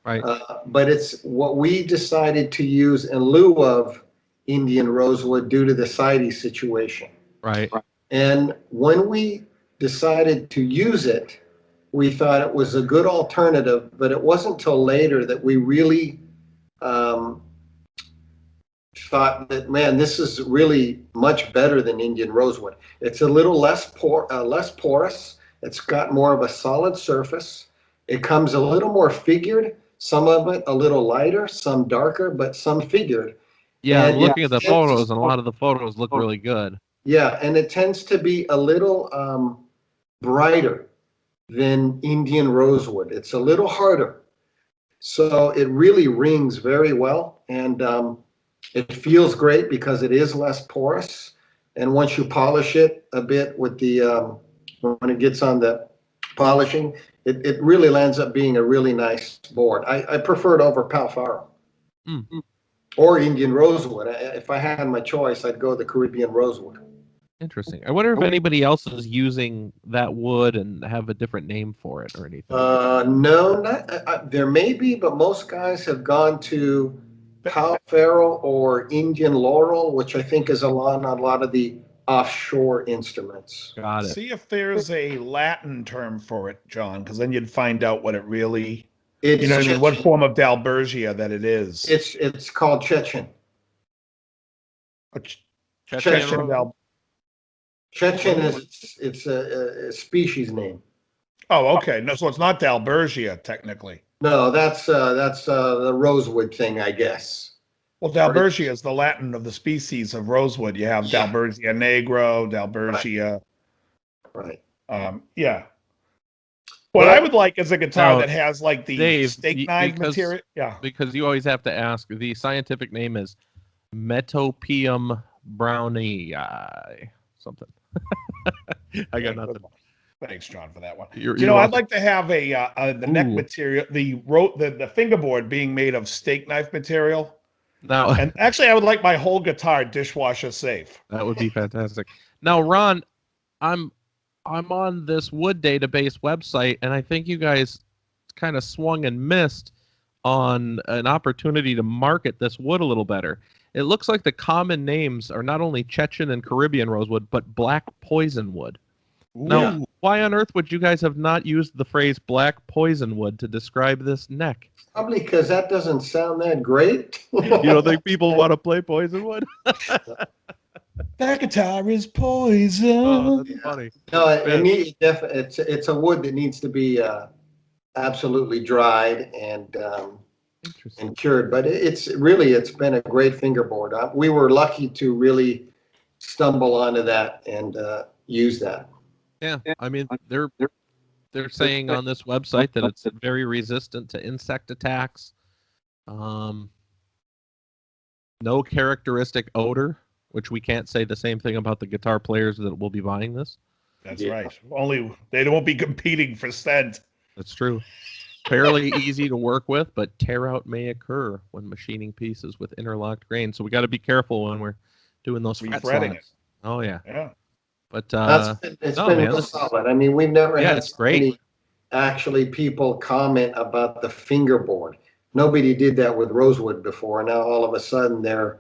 Right. But it's what we decided to use in lieu of Indian rosewood due to the sidey situation. Right. And when we decided to use it, we thought it was a good alternative, but it wasn't till later that we really thought that, man, this is really much better than Indian rosewood. It's a little less porous. It's got more of a solid surface. It comes a little more figured. Some of it a little lighter, some darker, but some figured. Yeah, And I'm looking at the photos, and a lot of the photos look really good. Yeah, and it tends to be a little brighter than Indian rosewood. It's a little harder. So it really rings very well, and it feels great because it is less porous. And once you polish it a bit with the, when it gets on the polishing, it really lands up being a really nice board. I prefer it over Palfaro or Indian rosewood. If I had my choice, I'd go the Caribbean rosewood. Interesting. I wonder if anybody else is using that wood and have a different name for it or anything. No, not there may be, but most guys have gone to Palfaro or Indian laurel, which I think is on a lot of the offshore instruments. Got it. See if there's a Latin term for it, John, because then you'd find out what it really, It's what form of Dalbergia that it is. It's called Chechen. Chechen is it's a species name. Oh, okay. No, so it's not Dalbergia technically. No, that's the rosewood thing, I guess. Well, Dalbergia is the Latin of the species of rosewood. You have Dalbergia negro, Dalbergia. Right. Yeah. What I would like is a guitar that has like the Dave, steak knife material. Yeah. Because you always have to ask. The scientific name is Metopium brownii. Something. I got nothing. Thanks, John, for that one. You're I'd like to have the neck material, the fingerboard being made of steak knife material. Now, and actually, I would like my whole guitar dishwasher safe. That would be fantastic. Now, Ron, I'm on this wood database website, and I think you guys kind of swung and missed on an opportunity to market this wood a little better. It looks like the common names are not only Chechen and Caribbean rosewood, but black poison wood. Ooh. Now, why on earth would you guys have not used the phrase black poison wood to describe this neck? Probably because that doesn't sound that great. You don't think people want to play poison wood? That guitar is poison. Oh, that's funny. No, it's a wood that needs to be absolutely dried Interesting. and cured. But it's been a great fingerboard. We were lucky to really stumble onto that and use that. Yeah, I mean they're saying on this website that it's very resistant to insect attacks. No characteristic odor, which we can't say the same thing about the guitar players that will be buying this. That's right. Only they won't be competing for scent. That's true. Fairly easy to work with, but tear out may occur when machining pieces with interlocked grain. So we got to be careful when we're doing those fret Refretting songs. Oh yeah. Yeah. But It's no, been man, real this- solid. I mean, we've never Yeah, had it's so great. many actually people comment about the fingerboard. Nobody did that with Rosewood before. Now all of a sudden they're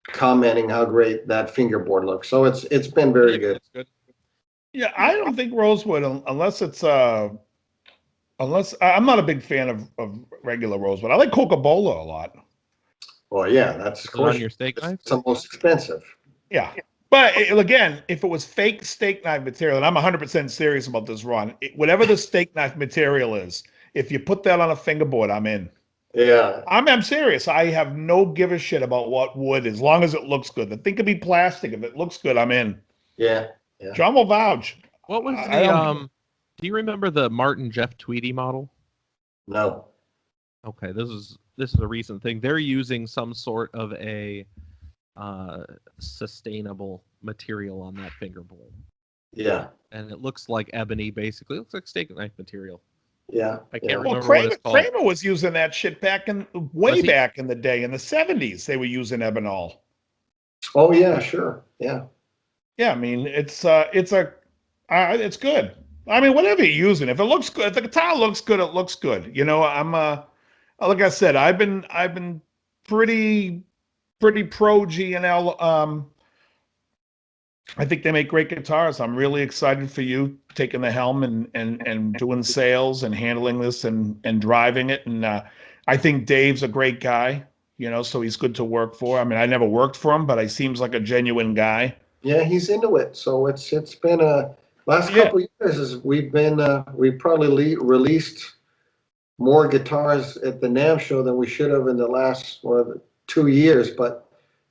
commenting how great that fingerboard looks. So it's been very good. It's good. Yeah, I don't think Rosewood, unless I'm not a big fan of regular Rosewood. I like Coca-Cola a lot. Well, yeah, that's of Put it course on your steak knife. it's the most expensive. Yeah. But again, if it was fake steak knife material, and I'm 100% serious about this, Ron, whatever the steak knife material is, if you put that on a fingerboard, I'm in. Yeah. I'm serious. I have no give a shit about what wood, as long as it looks good. The thing could be plastic. If it looks good, I'm in. Yeah. John will vouch. What was I don't- do you remember the Martin Jeff Tweedy model? No. Okay, this is a recent thing. They're using some sort of a sustainable material on that fingerboard. Yeah. And it looks like ebony, basically. It looks like steak knife material. Yeah. I can't yeah. remember Well, what it's called. Kramer was using that shit way Was he? back in the day, in the 70s. They were using Ebonol. Oh yeah, sure. Yeah. Yeah, I mean, it's good. I mean, whatever you're using, if it looks good, if the guitar looks good, it looks good. You know, I'm like I said, I've been pretty pro G&L. I think they make great guitars. I'm really excited for you taking the helm and doing sales and handling this and driving it. And I think Dave's a great guy, you know, so he's good to work for. I mean, I never worked for him, but he seems like a genuine guy. Yeah, he's into it. So it's been last Yeah. couple of years is we've probably released more guitars at the NAMM show than we should have in the last 2 years. But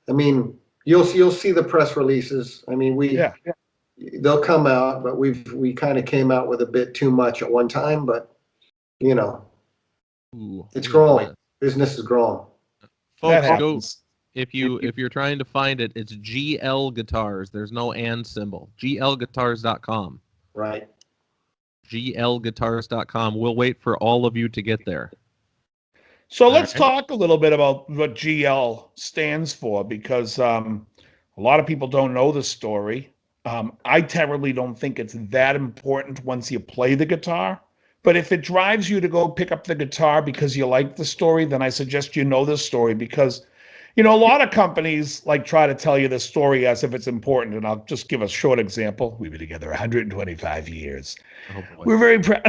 I mean, you'll see the press releases. I mean, they'll come out, but we kind of came out with a bit too much at one time. But you know, Ooh, it's yeah, growing. yeah. Business is growing. That Folks, go happens. if you're trying to find it, it's GL Guitars. There's no and symbol. glguitars.com. Right. glguitars.com. We'll wait for all of you to get there. So let's Alright. talk a little bit about what GL stands for, because a lot of people don't know the story. I terribly don't think it's that important once you play the guitar. But if it drives you to go pick up the guitar because you like the story, then I suggest you know this story, because, you know, a lot of companies like try to tell you the story as if it's important. And I'll just give a short example. We've been together 125 years. Oh boy. We're very proud.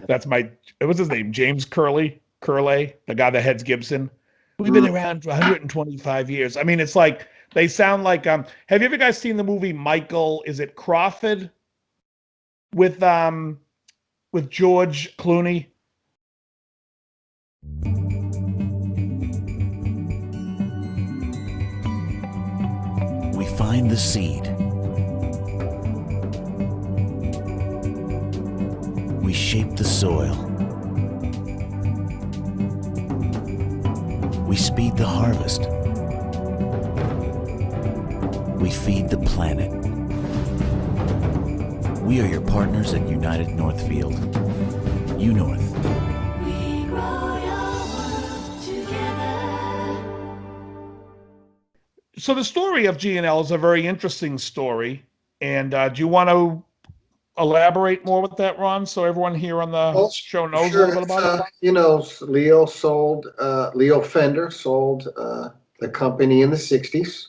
What's his name? James Curley, the guy that heads Gibson. We've been around for 125 years. I mean, it's like, they sound like, have you ever guys seen the movie Michael, is it Crawford? With George Clooney? We find the seed. We shape the soil. We speed the harvest. We feed the planet. We are your partners at United Northfield. U-North. We grow your world together. So the story of G&L is a very interesting story. And do you want to elaborate more with that, Ron, so everyone here on the Well, show knows sure, a little bit about it? you know, Leo Fender sold the company in the 60s.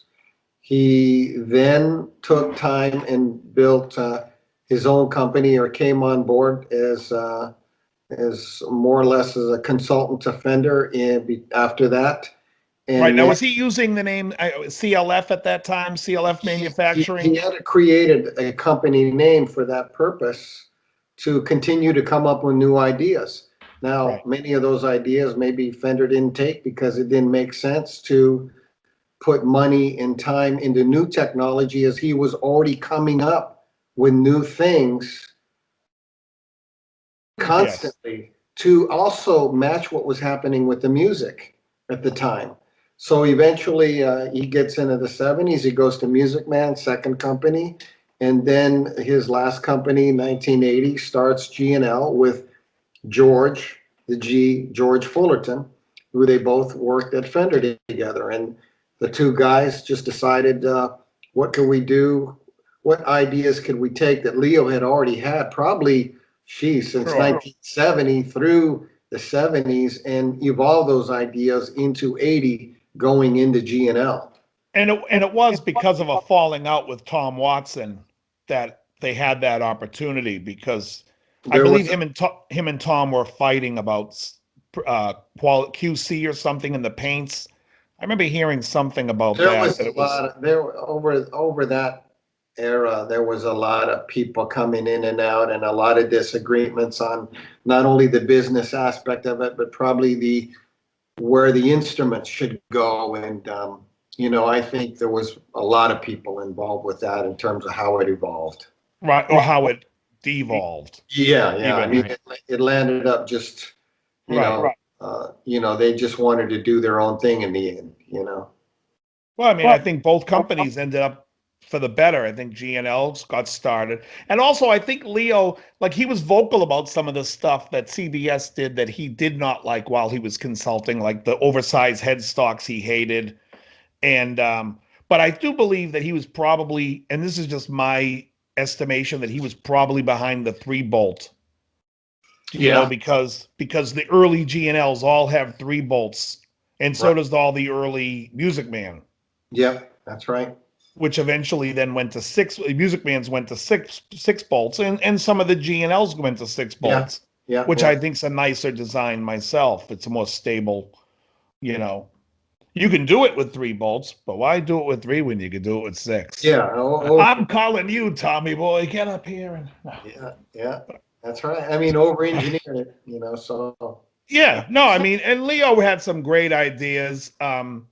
He then took time and built his own company, or came on board as more or less as a consultant to Fender after that. And Right. Now, was he using the name CLF at that time? CLF Manufacturing? He had created a company name for that purpose to continue to come up with new ideas. Now, Right. many of those ideas maybe Fender didn't take because it didn't make sense to put money and time into new technology, as he was already coming up with new things constantly to also match what was happening with the music at the time. So eventually he gets into the 70s, he goes to Music Man, second company, and then his last company, 1980, starts G&L with George Fullerton, who they both worked at Fender together. And the two guys just decided, what can we do? What ideas could we take that Leo had already had, probably, since 1970 through the 70s, and evolve those ideas into 80, going into G&L. And it was because of a falling out with Tom Watson that they had that opportunity, because I believe him and Tom were fighting about QC or something in the paints. I remember hearing something about There that. was a lot of, there over that era, there was a lot of people coming in and out, and a lot of disagreements on not only the business aspect of it, but probably where the instruments should go. And I think there was a lot of people involved with that in terms of how it evolved. Right, or how it devolved. Yeah. Even, I mean, right. it landed up just, they just wanted to do their own thing in the end. Well, I mean, I think both companies ended up for the better. I think G&L got started. And also, I think Leo, like, he was vocal about some of the stuff that CBS did that he did not like while he was consulting, like the oversized headstocks he hated. And, but I do believe that he was probably, and this is just my estimation, that he was probably behind the 3-bolt. Because the early G&Ls all have 3 bolts, and so does all the early Music Man. Yep, that's right. Which eventually then went to 6. Music Man's went to six bolts, and some of the G&Ls went to 6 bolts. Which I think's a nicer design myself. It's a more stable, You can do it with 3 bolts, but why do it with 3 when you can do it with 6? Yeah. I'm calling you, Tommy boy. Get up here and. Yeah. That's right. I mean, over-engineered it, so. Yeah, no, I mean, and Leo had some great ideas. And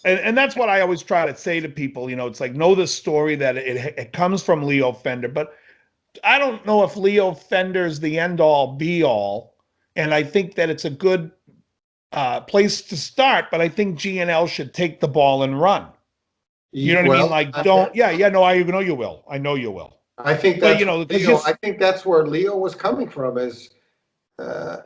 that's what I always try to say to people, it's like, know the story that it comes from Leo Fender, but I don't know if Leo Fender's the end all be all. And I think that it's a good place to start, but I think G&L should take the ball and run. You know what I mean? Like, don't, no, I know you will. I know you will. I think that's, I think that's where Leo was coming from, is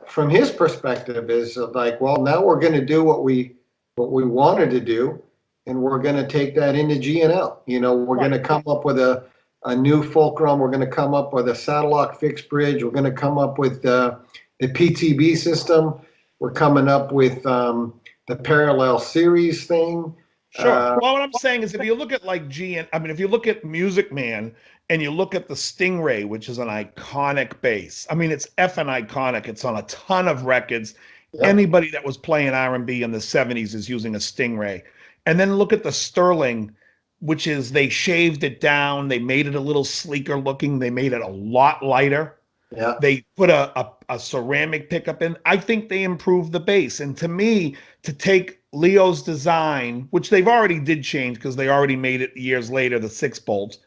from his perspective, is like, well, now we're going to do what we wanted to do, and we're going to take that into G&L. We're going to come up with a new fulcrum. We're going to come up with a saddle lock fixed bridge. We're going to come up with the PTB system. We're coming up with the parallel series thing. Sure. Well, what I'm saying is, if you look at if you look at Music Man and you look at the Stingray, which is an iconic bass. I mean, it's effing iconic. It's on a ton of records. Yep. Anybody that was playing R&B in the 70s is using a Stingray. And then look at the Sterling, which is, they shaved it down. They made it a little sleeker looking. They made it a lot lighter. Yeah. They put a ceramic pickup in. I think they improved the bass. And to me, to take Leo's design, which they've already did change because they already made it years later, the 6 bolts,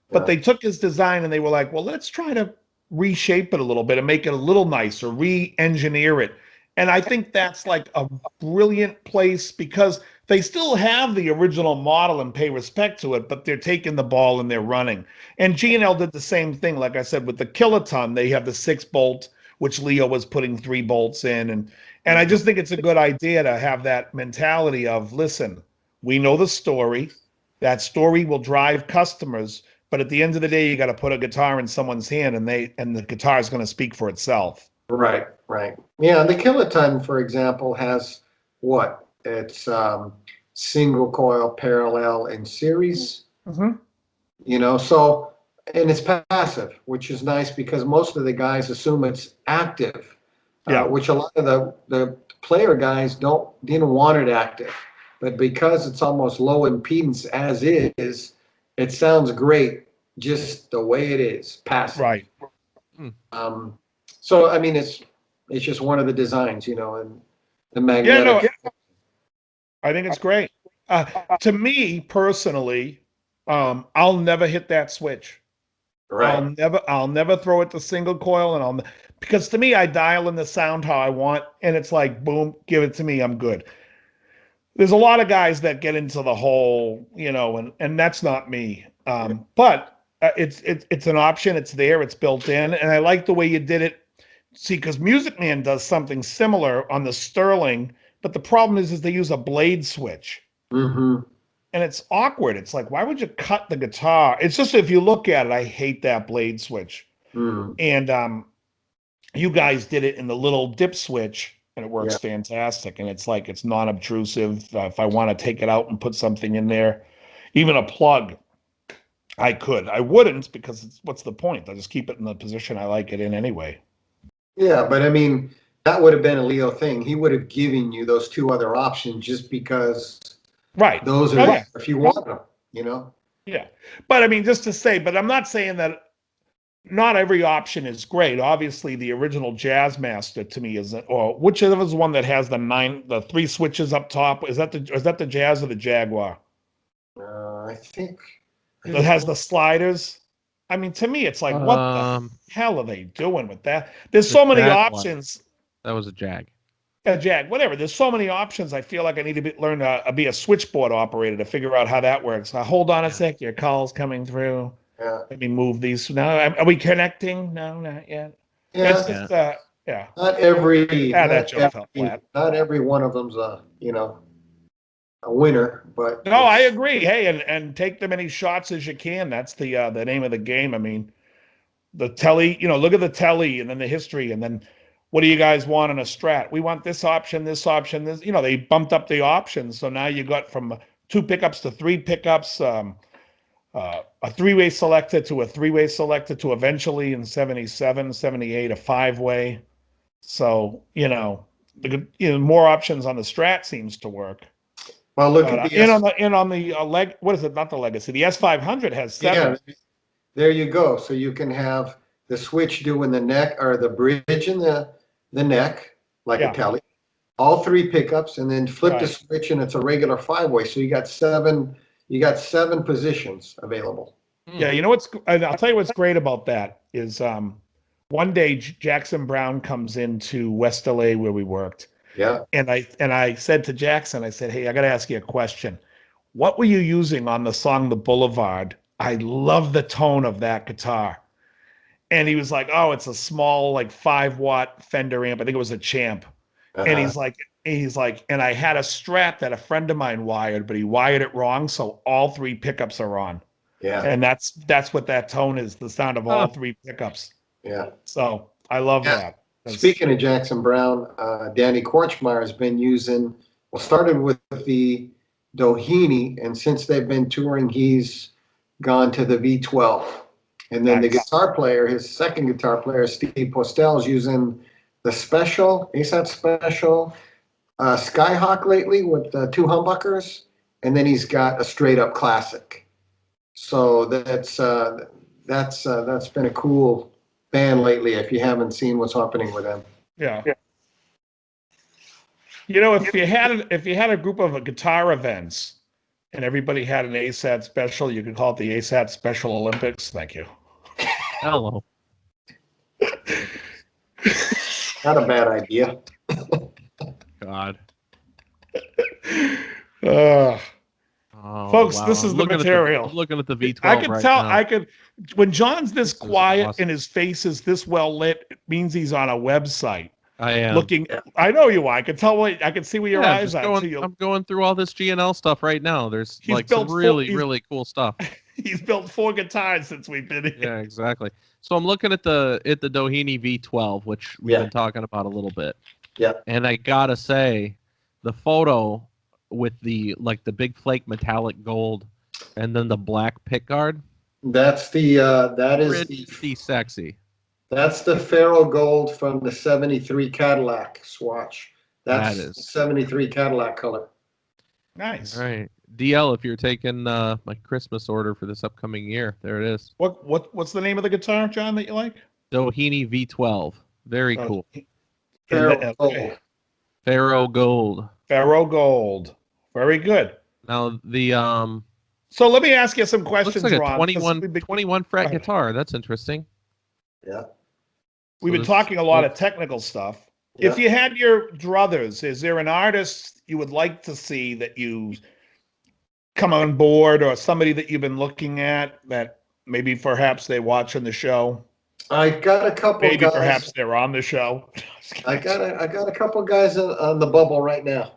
but they took his design and they were like, well, let's try to reshape it a little bit and make it a little nicer, re-engineer it. And I think that's like a brilliant place, because they still have the original model and pay respect to it, but they're taking the ball and they're running. And G&L did the same thing. Like I said, with the Kiloton, they have the 6 bolt, which Leo was putting 3 bolts in. And I just think it's a good idea to have that mentality of, listen, we know the story. That story will drive customers. But at the end of the day, you got to put a guitar in someone's hand, and the guitar is going to speak for itself. Right. Yeah, the Kiloton, for example, has what? It's single coil, parallel, and series. Mm-hmm. So, and it's passive, which is nice because most of the guys assume it's active, which a lot of the player guys didn't want it active. But because it's almost low impedance as is, it sounds great just the way it is, passive. Right. So I mean, it's just one of the designs, and the Yeah, magnetic. no, I think it's great. To me personally, I'll never hit that switch. Right. I'll never throw it to single coil, and because to me, I dial in the sound how I want, and it's like, boom, give it to me, I'm good. There's a lot of guys that get into the whole, and that's not me. But it's an option. It's there. It's built in, and I like the way you did it. See, because Music Man does something similar on the Sterling, but the problem is they use a blade switch. Mm-hmm. And it's awkward. It's like, why would you cut the guitar? It's just, if you look at it, I hate that blade switch. Mm. And you guys did it in the little dip switch, and it works Yeah. fantastic. And it's like, it's non-obtrusive. If I want to take it out and put something in there, even a plug, I could. I wouldn't, because what's the point? I'll just keep it in the position I like it in anyway. Yeah, but I mean, that would have been a Leo thing. He would have given you those two other options just because Right. those are Oh, there yeah. if you want them, Yeah. But I mean, just to say, but I'm not saying that not every option is great. Obviously, the original Jazzmaster to me isn't, or whichever is the one that has the 3 switches up top. Is that the Jazz or the Jaguar? I think. That has the sliders. I mean, to me, it's like, what the hell are they doing with that? There's so many Jaguar. options. That was a Jag. Jag, whatever. There's so many options. I feel like I need to learn to be a switchboard operator to figure out how that works. Now, hold on a sec. Your call's coming through. Yeah. Let me move these. Now, are we connecting? No, not yet. Yeah. It's just, yeah. Not every. That joke fell flat. Not every one of them's a winner, but. No, I agree. Hey, and take the many shots as you can. That's the name of the game. I mean, the telly. Look at the telly, and then the history, and then. What do you guys want in a Strat? We want this option, this. They bumped up the options. So now you got from 2 pickups to 3 pickups, a 3-way selector to a 3-way selector to eventually in 77, 78, a 5-way. So, more options on the Strat seems to work. Well, look at the leg. What is it? Not the Legacy. The S500 has 7. Yeah, there you go. So you can have the switch doing the neck or the bridge in the neck, like a telly, all 3 pickups, and then flip the switch and it's a regular 5-way. So you got 7 positions available. Yeah, I'll tell you what's great about that is one day Jackson Brown comes into West LA where we worked. Yeah. And I said to Jackson, I said, hey, I got to ask you a question. What were you using on the song The Boulevard? I love the tone of that guitar. And he was like, oh, it's a small, like 5-watt Fender amp. I think it was a Champ. And he's like, and I had a Strat that a friend of mine wired, but he wired it wrong. So all 3 pickups are on. Yeah. And that's what that tone is, the sound of all 3 pickups. Yeah. So I love that. Speaking of Jackson Brown, Danny Korchmar has been started with the Doheny, and since they've been touring, he's gone to the V12. And then the guitar player, his second guitar player, Steve Postel, is using the special, ASAT special, Skyhawk lately with 2 humbuckers, and then he's got a straight up classic. So that's been a cool band lately. If you haven't seen what's happening with them, yeah. If you had a group of guitar events and everybody had an ASAT special, you could call it the ASAT Special Olympics. Thank you. Hello. not a bad idea. God. Folks, this is the material. I'm looking at the V12 I can right tell. now. When John's this quiet awesome. and his face is this well lit, it means he's on a website. I am looking. I know you are. I can tell. I can see where your eyes are. I'm going through all this G&L stuff right now. There's some really cool stuff. He's built 4 guitars since we've been here. Yeah, exactly. So I'm looking at the Doheny V12, which we've been talking about a little bit. Yeah. And I gotta say, the photo with the big flake metallic gold, and then the black pickguard. That's pretty sexy. That's the Ferro Gold from the '73 Cadillac swatch. That's That is 73 Cadillac color. Nice. all right. DL, if you're taking my Christmas order for this upcoming year, there it is. What's the name of the guitar, John, that you like? Doheny V12. Very Oh, cool. Pharaoh okay. Gold. Pharaoh Gold. Pharaoh Gold. Very good. Now the So let me ask you some questions, looks like a Ron. 'cause 21 fret Go ahead. guitar. That's interesting. Yeah. We've So been this- talking a lot of technical stuff. Yeah. If you had your druthers, is there an artist you would like to see that you come on board, or somebody that you've been looking at that maybe perhaps they watch on the show? I got a couple Maybe guys. perhaps they're on the show. I got a couple guys on the bubble right now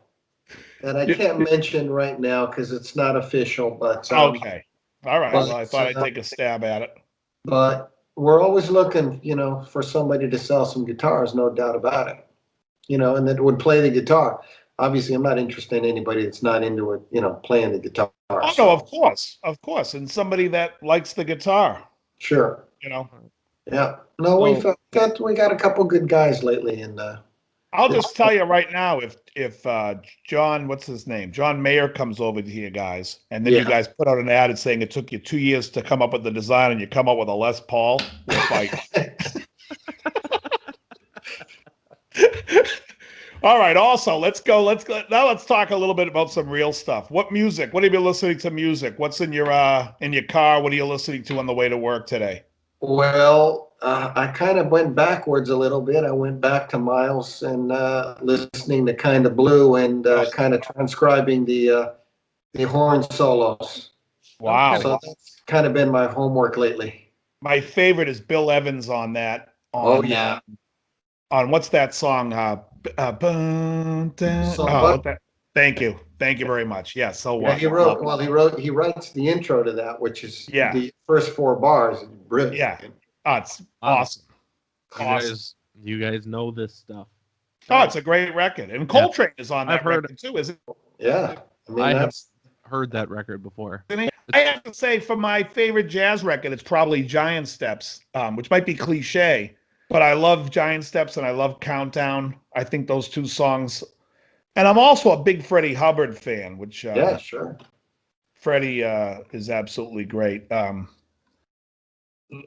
that I can't mention right now because it's not official. But Okay. All right. but, Well, I thought I'd take a stab at it. but we're always looking, for somebody to sell some guitars, no doubt about it. And that would play the guitar. Obviously, I'm not interested in anybody that's not into it, playing the guitar. Oh, So, no, of course. And somebody that likes the guitar, sure. Yeah. No, we got a couple good guys lately, and I'll just tell you right now, if John, what's his name? John Mayer comes over here, guys, and then you Yeah. guys put out an ad saying it took you 2 years to come up with the design and you come up with a Les Paul, we'll fight. All right. Also, let's go. Now let's talk a little bit about some real stuff. What music? What have you been listening to music? What's in your car? What are you listening to on the way to work today? Well, I kind of went backwards a little bit. I went back to Miles and listening to Kind of Blue and kind of transcribing the horn solos. Wow. So that's kind of been my homework lately. My favorite is Bill Evans on that. Oh, yeah. On what's that song? Thank you very much. Yeah, so Yeah, what? he writes the intro to that, which is Yeah. the first 4 bars. Brilliant. Yeah. Oh, it's Wow. awesome. Awesome. You guys know this stuff. Oh, it's a great record. And Coltrane is on that I've heard- record too, isn't Yeah. I mean, I have that's heard that record before. it? I have to say, for my favorite jazz record, it's probably Giant Steps, which might be cliche, but I love Giant Steps and I love Countdown. I think those two songs. And I'm also a big Freddie Hubbard fan, which yeah, sure. Freddie is absolutely great.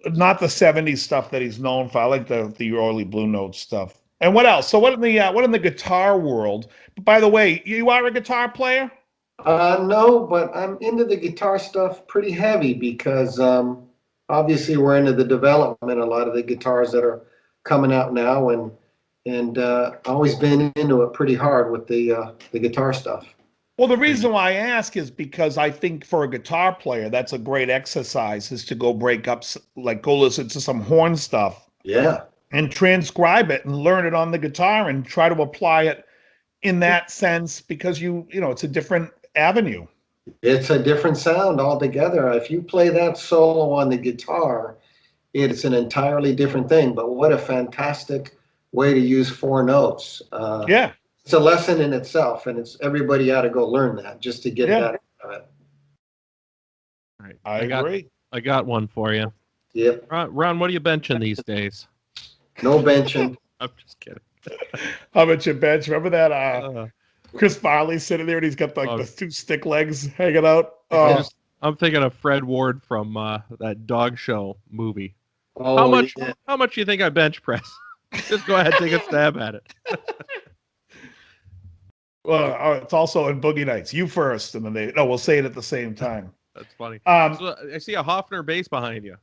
Not the 70s stuff that he's known for. I like the early Blue Note stuff. And what else? So what in the guitar world? By the way, you are a guitar player? No, but I'm into the guitar stuff pretty heavy because obviously we're into the development. A lot of the guitars that are coming out now, and always been into it pretty hard with the guitar stuff. Well, the reason why I ask is because I think for a guitar player, that's a great exercise, is to go go listen to some horn stuff Yeah. and transcribe it and learn it on the guitar and try to apply it in that sense, because it's a different avenue. It's a different sound altogether. If you play that solo on the guitar, it's an entirely different thing. But what a fantastic way to use 4 notes. Yeah. It's a lesson in itself, and everybody ought to go learn that just to get Yeah. that out of it. All right. I agree. I got one for you. Yep. Ron, what are you benching these days? No benching. I'm just kidding. How about your bench? Remember that Chris Farley sitting there and he's got the 2 stick legs hanging out? I'm thinking of Fred Ward from that dog show movie. Oh, How much do you think I bench press? Just go ahead, take a stab at it. Well, it's also in Boogie Nights. You first, and then we'll say it at the same time. That's funny. Um, So I see a Hofner bass behind you.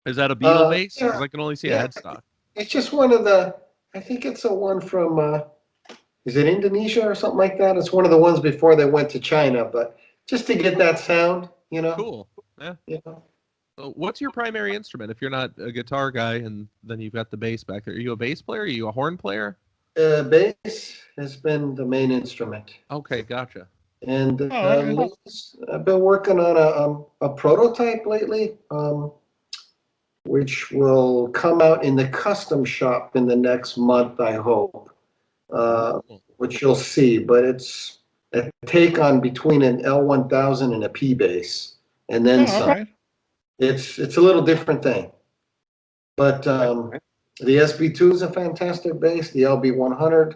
Is that a Beetle bass? yeah. 'Cause I can only see a headstock. It's just one of I think it's a one from, is it Indonesia or something like that? It's one of the ones before they went to China, but just to get that sound, Cool. Yeah. you know. So what's your primary instrument if you're not a guitar guy and then you've got the bass back there? Are you a bass player? Are you a horn player? Bass has been the main instrument. Okay, gotcha. And okay. I've been working on a prototype lately, which will come out in the custom shop in the next month, I hope, which you'll see. But it's a take on between an L1000 and a P bass, and then some. All right. It's a little different thing. But the SB2 is a fantastic bass. The LB100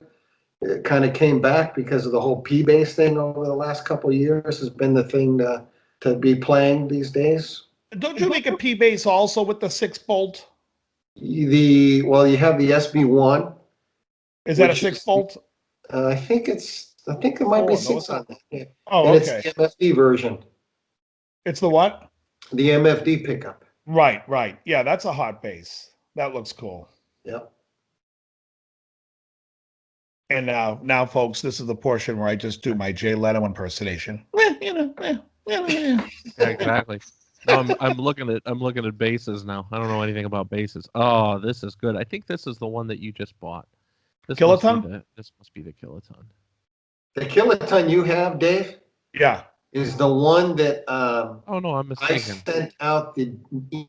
it kind of came back because of the whole P bass thing over the last couple of years has been the thing to be playing these days. Don't you make a P bass also with the 6-bolt? Well, you have the SB1. Is that a Which is- 6-bolt? I think it might be Oh, no, six it's on that. Yeah. Oh, And okay. it's the MFD version, It's the what? the MFD pickup. Right. Yeah, that's a hot bass. That looks cool. Yep. And now, folks, this is the portion where I just do my Jay Leno impersonation. Yeah, exactly. No, I'm looking at bases now. I don't know anything about bases. Oh, this is good. I think this is the one that you just bought. This Kiloton? This must be the Kiloton. The Kiloton you have, Dave, Yeah. is the one that Oh no, I'm I mistaken. sent out the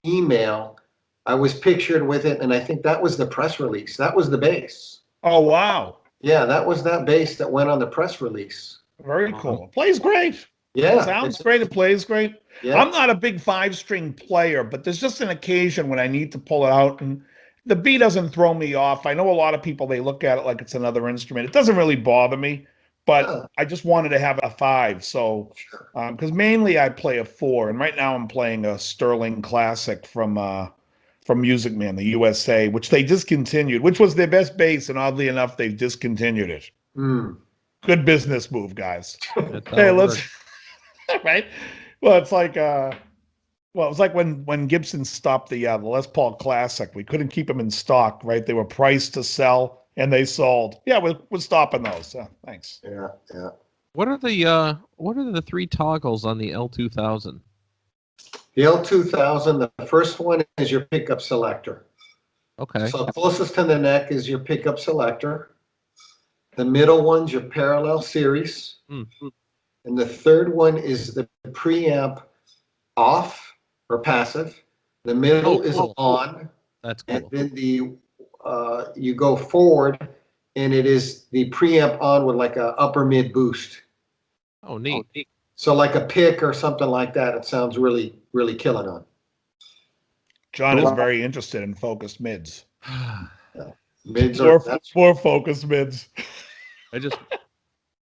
email. I was pictured with it, and I think that was the press release. That was the bass. Oh, wow. Yeah, that was that bass that went on the press release. Very cool. It plays great. Yeah. Sounds great. It plays great. Yeah. I'm not a big 5-string player, but there's just an occasion when I need to pull it out, and the B doesn't throw me off. I know a lot of people, they look at it like it's another instrument. It doesn't really bother me, but Yeah. I just wanted to have a 5. So, Sure. because mainly I play a 4, and right now I'm playing a Sterling Classic from Music Man, the USA, which they discontinued, which was their best bass, and oddly enough, they've discontinued it. Mm. Good business move, guys. That's how Hey, it let's works. right. Well, it's like it was like when Gibson stopped the Les Paul Classic. We couldn't keep them in stock, right? They were priced to sell, and they sold. Yeah, we're stopping those. Thanks. Yeah. Yeah. What are the 3 toggles on the L2000? The L2000, the first one is your pickup selector. Okay. So closest to the neck is your pickup selector. The middle one's your parallel series. Hmm. And the third one is the preamp off or passive. The middle Oh, is cool. on. That's And cool. then you go forward and it is the preamp on with like a upper mid boost. Oh, neat. So like a pick or something like that, it sounds really, really killing on. John is very interested in focused mids. Mids More, are that's more focused mids.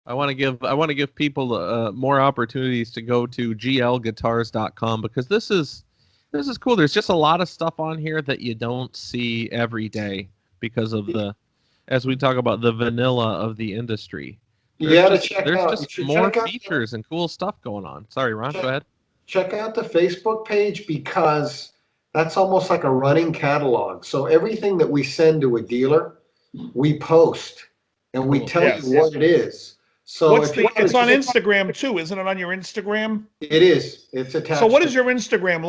I want to give people more opportunities to go to glguitars.com because this is cool. There's just a lot of stuff on here that you don't see every day because of as we talk about the vanilla of the industry. you gotta check There's out. You just should more check out features and cool stuff going on. Sorry, Ron, go ahead. check out the Facebook page because that's almost like a running catalog. So everything that we send to a dealer, we post and we Cool. tell Yes. you what it is. So if you wanna It's on check- Instagram too, isn't it? On your Instagram. It is. It's attached. So what to- is your Instagram?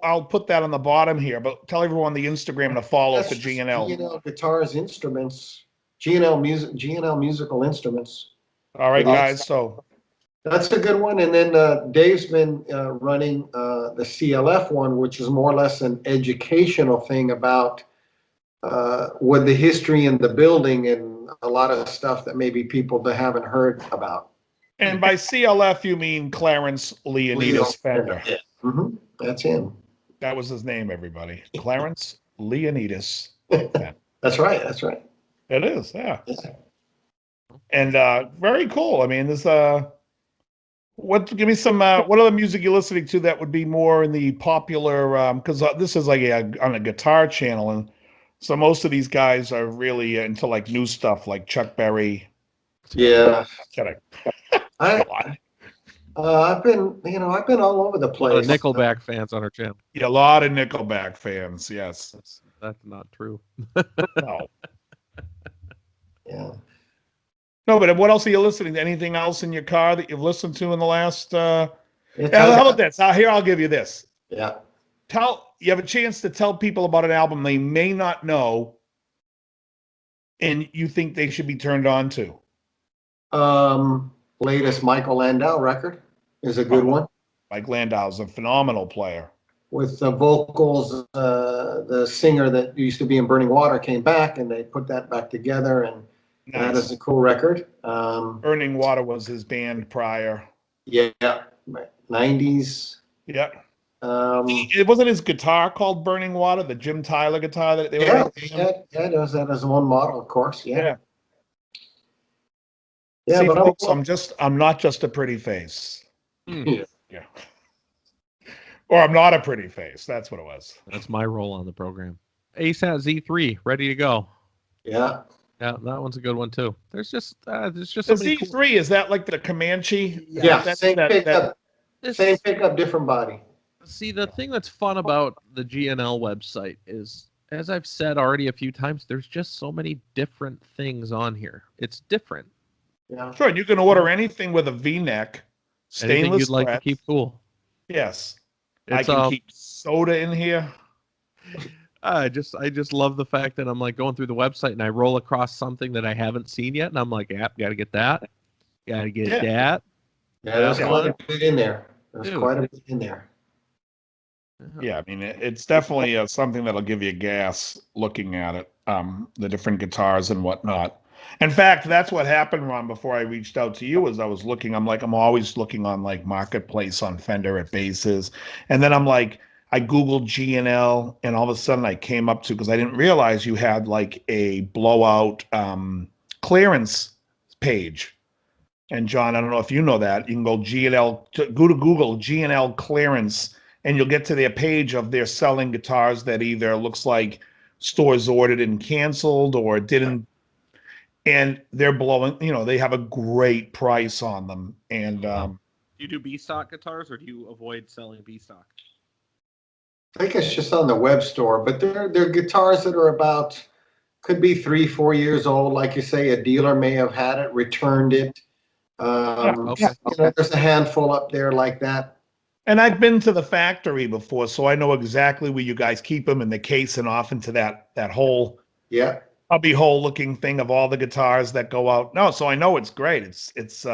I'll put that on the bottom here, but tell everyone the Instagram to follow That's for just G&L. G&L Guitars Instruments. G&L Musical Instruments. All right, Yes. guys. So That's a good one. And then Dave's been running the CLF one, which is more or less an educational thing about with the history in the building and a lot of stuff that maybe people haven't heard about. and by CLF you mean Clarence Leonidas Fender. Yeah. That's him. That was his name, everybody. Clarence Leonidas. That's right. That's right. It is, yeah. Yeah. And very cool. I mean, this give me some what other music you're listening to that would be more in the popular because this is like on a guitar channel, and so most of these guys are really into like new stuff like Chuck Berry. Yeah. Kidding. I've been all over the A lot place. of Nickelback fans on our channel. Yeah, a lot of Nickelback fans. Yes. That's not true. No. Yeah. No, but what else are you listening to? Anything else in your car that you've listened to in the last? It How has- about this? Here, I'll give you this. Yeah. You have a chance to tell people about an album they may not know, and you think they should be turned on to. Latest Michael Landau record is a good one Mike Landau's a phenomenal player. with the vocals. The singer that used to be in Burning Water came back, and they put that back together, and that is a cool record. Burning Water was his band prior. Yeah, 90s. Yep. Um, It wasn't his guitar called Burning Water, the Jim Tyler guitar that they were yeah, making. yeah, does that as one model, of course. Yeah. Yeah, See, but folks, I'm not just a pretty face. Yeah. Yeah. Or I'm not a pretty face. That's what it was. That's my role on the program. ASAT Z3, ready to go. Yeah. Yeah, that one's a good one too. There's just so The many cool. Z3, is that like the Comanche? Yeah. That- Same that- pickup. This- Same pickup, different body. See, the thing that's fun about the G&L website is, as I've said already a few times, there's just so many different things on here. It's different. Yeah. Sure, and you can order anything with a V-neck, Anything stainless you'd like to thread. keep cool. Yes. I It's can keep soda in here. I just love the fact that I'm like going through the website and I roll across something that I haven't seen yet, and I'm like, yep, gotta get that. Gotta get Yeah. that. Yeah, there's Yeah. quite a bit in there. There's Dude. quite a bit in there. Yeah, I mean, it's definitely something that'll give you gas looking at it, the different guitars and whatnot. In fact, that's what happened, Ron, before I reached out to you, as I was looking. I'm always looking on like Marketplace on Fender at bases. And then I'm like, I Googled G&L, and all of a sudden I came up to, because I didn't realize you had like a blowout clearance page. And John, I don't know if you know that. You can go G&L, go to Google G&L clearance, and you'll get to their page of their selling guitars that either looks like stores ordered and canceled or didn't. And they're blowing, they have a great price on them. And Do you do B stock guitars, or do you avoid selling B stock? I think it's just on the web store, but they're guitars that are about, could be 3-4 years old. Like you say, a dealer may have had it, returned it. Okay. There's a handful up there like that. And I've been to the factory before, so I know exactly where you guys keep them in the case and off into that whole Yeah. cubby hole looking thing of all the guitars that go out. No, so I know it's great. It's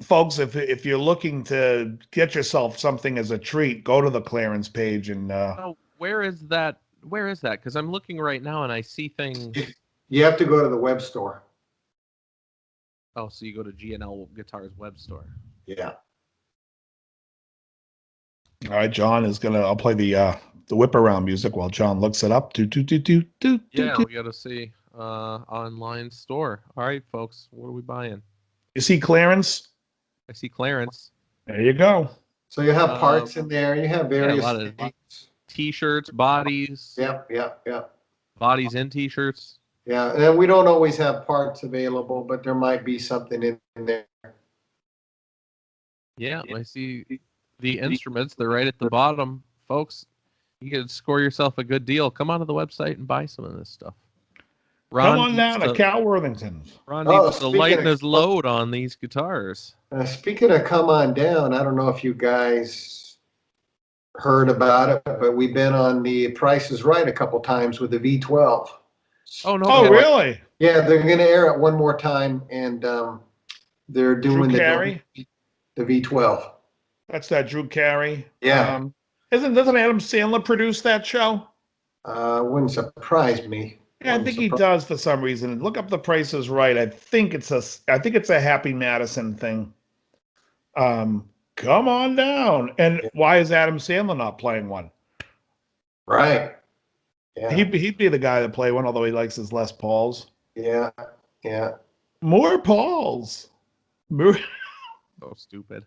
folks, if you're looking to get yourself something as a treat, go to the clearance page and Oh, where is that? Where is that? Because I'm looking right now and I see things. You have to go to the web store. Oh, so you go to G&L Guitars web store. Yeah. all right, John is gonna. I'll play the whip around music while John looks it up. Yeah, we got to see online store. All right, folks, what are we buying? You see clearance? I see clearance. There you go. So you have parts in there. You have various lot of things. T-shirts, bodies, Yep. bodies in T-shirts. Yeah, and we don't always have parts available, but there might be something in there. Yeah, I see the instruments. They're right at the bottom, folks. You can score yourself a good deal. Come onto the website and buy some of this stuff. Come on down needs to Cal Worthington's. Ron Oh, needs to speaking lighten of- his load on these guitars. Speaking of come on down, I don't know if you guys heard about it, but we've been on the Price is Right a couple times with the V12. Oh no! Oh, really? Yeah, they're going to air it one more time, and they're doing Drew Carey? the V12. That's that Drew Carey. Yeah. Doesn't Adam Sandler produce that show? Wouldn't surprise me. Yeah, I think he does for some reason. Look up The Price is Right. I think it's a Happy Madison thing. Come on down. And why is Adam Sandler not playing one? Right. Yeah. He'd be the guy to play one, although he likes his Les Pauls. Yeah. More Pauls. More. So stupid.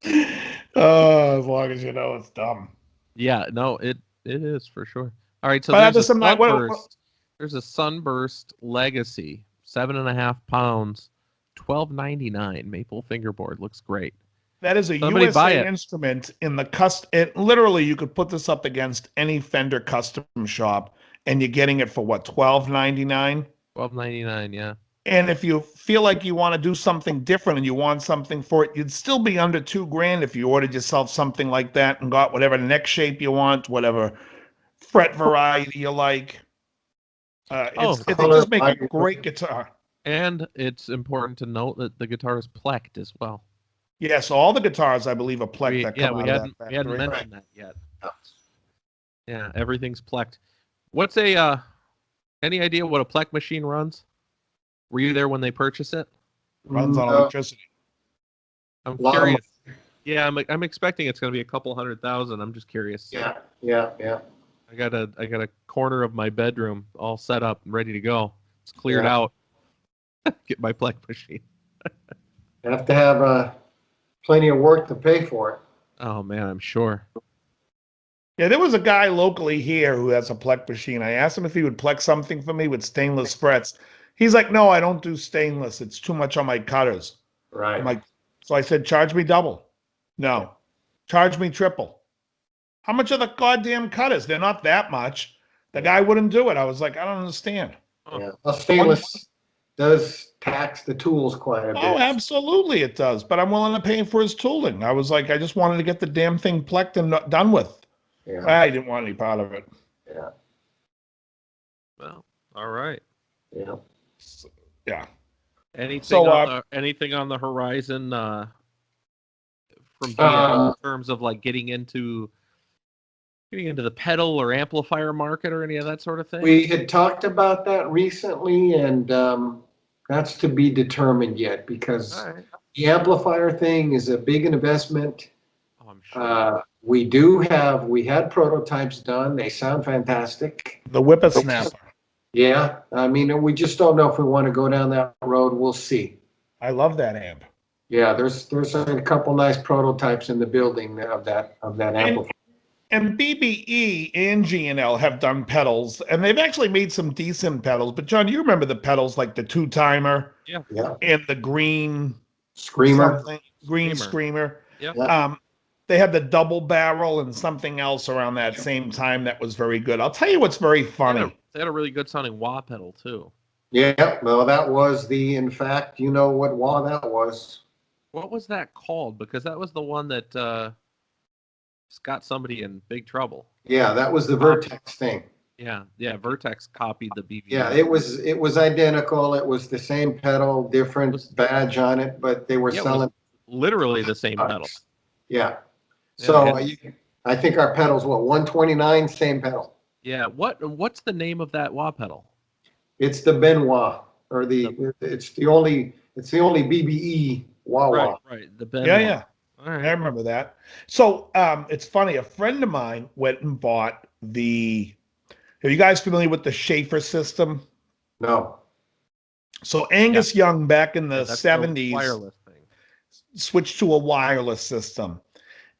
As long as you know it's dumb. Yeah, no, it is for sure. All right, so But there's a some night- sunburst. There's a Sunburst Legacy, 7.5 pounds, $12.99 maple fingerboard. Looks great. That is a Somebody buy USA it. instrument in the literally, you could put this up against any Fender custom shop, and you're getting it for what, $12.99? $12.99, yeah. And if you feel like you want to do something different and you want something for it, you'd still be under $2,000 if you ordered yourself something like that and got whatever neck shape you want, whatever fret variety you like. They just make a great guitar. And it's important to note that the guitar is plecked as well. Yes, all the guitars, I believe, are plecked. We that come hadn't out of that factory. mentioned that yet. Yeah, everything's plecked. What's a any idea what a pleck machine runs? Were you there when they purchase it? Runs on electricity. I'm Lot of curious. Yeah, I'm expecting it's going to be a couple $100,000. I'm just curious. Yeah. I got a corner of my bedroom all set up and ready to go. It's cleared Yeah. out. Get my plec machine. Have to have plenty of work to pay for it. Oh man, I'm sure. Yeah, there was a guy locally here who has a Plex machine. I asked him if he would Plex something for me with stainless frets. He's like, no, I don't do stainless. It's too much on my cutters. Right. I'm like, so I said, charge me double. No, charge me triple. How much are the goddamn cutters? They're not that much. The guy wouldn't do it. I was like, I don't understand. Yeah. Well, stainless does tax the tools quite a bit. Oh, absolutely it does. But I'm willing to pay for his tooling. I was like, I just wanted to get the damn thing plecked and done with. Yeah. I didn't want any part of it. Yeah. Well, all right. Yeah. Yeah. Anything on the horizon from G&L in terms of like getting into the pedal or amplifier market or any of that sort of thing? We had talked about that recently, and that's to be determined yet because All right. the amplifier thing is a big investment. Oh, I'm sure. We had prototypes done. They sound fantastic. The whippersnapper. Yeah. I mean, we just don't know if we want to go down that road. We'll see. I love that amp. Yeah, there's a couple nice prototypes in the building of that amplifier. And BBE and G&L have done pedals, and they've actually made some decent pedals. But John, you remember the pedals like the two-timer Yeah. and the green Screamer. Screamer. Yeah. They had the double barrel and something else around that same time that was very good. I'll tell you what's very funny. They had a really good sounding wah pedal too. Yeah, well, that was in fact, you know what wah that was. What was that called? Because that was the one that got somebody in big trouble. Yeah, that was the Vertex thing. Yeah, Vertex copied the BB. Yeah, it was identical. It was the same pedal, different badge on it, but they were selling literally the same pedal. Yeah. So I think our pedal's 129, same pedal. Yeah. What's the name of that wah pedal? It's the Benoit, or it's the only BBE wah wah. Right. The Benoit. Yeah. All right. I remember that. So it's funny. A friend of mine went and bought are you guys familiar with the Schaefer system? No. So Angus Young back in the 70s wireless thing. switched to a wireless system.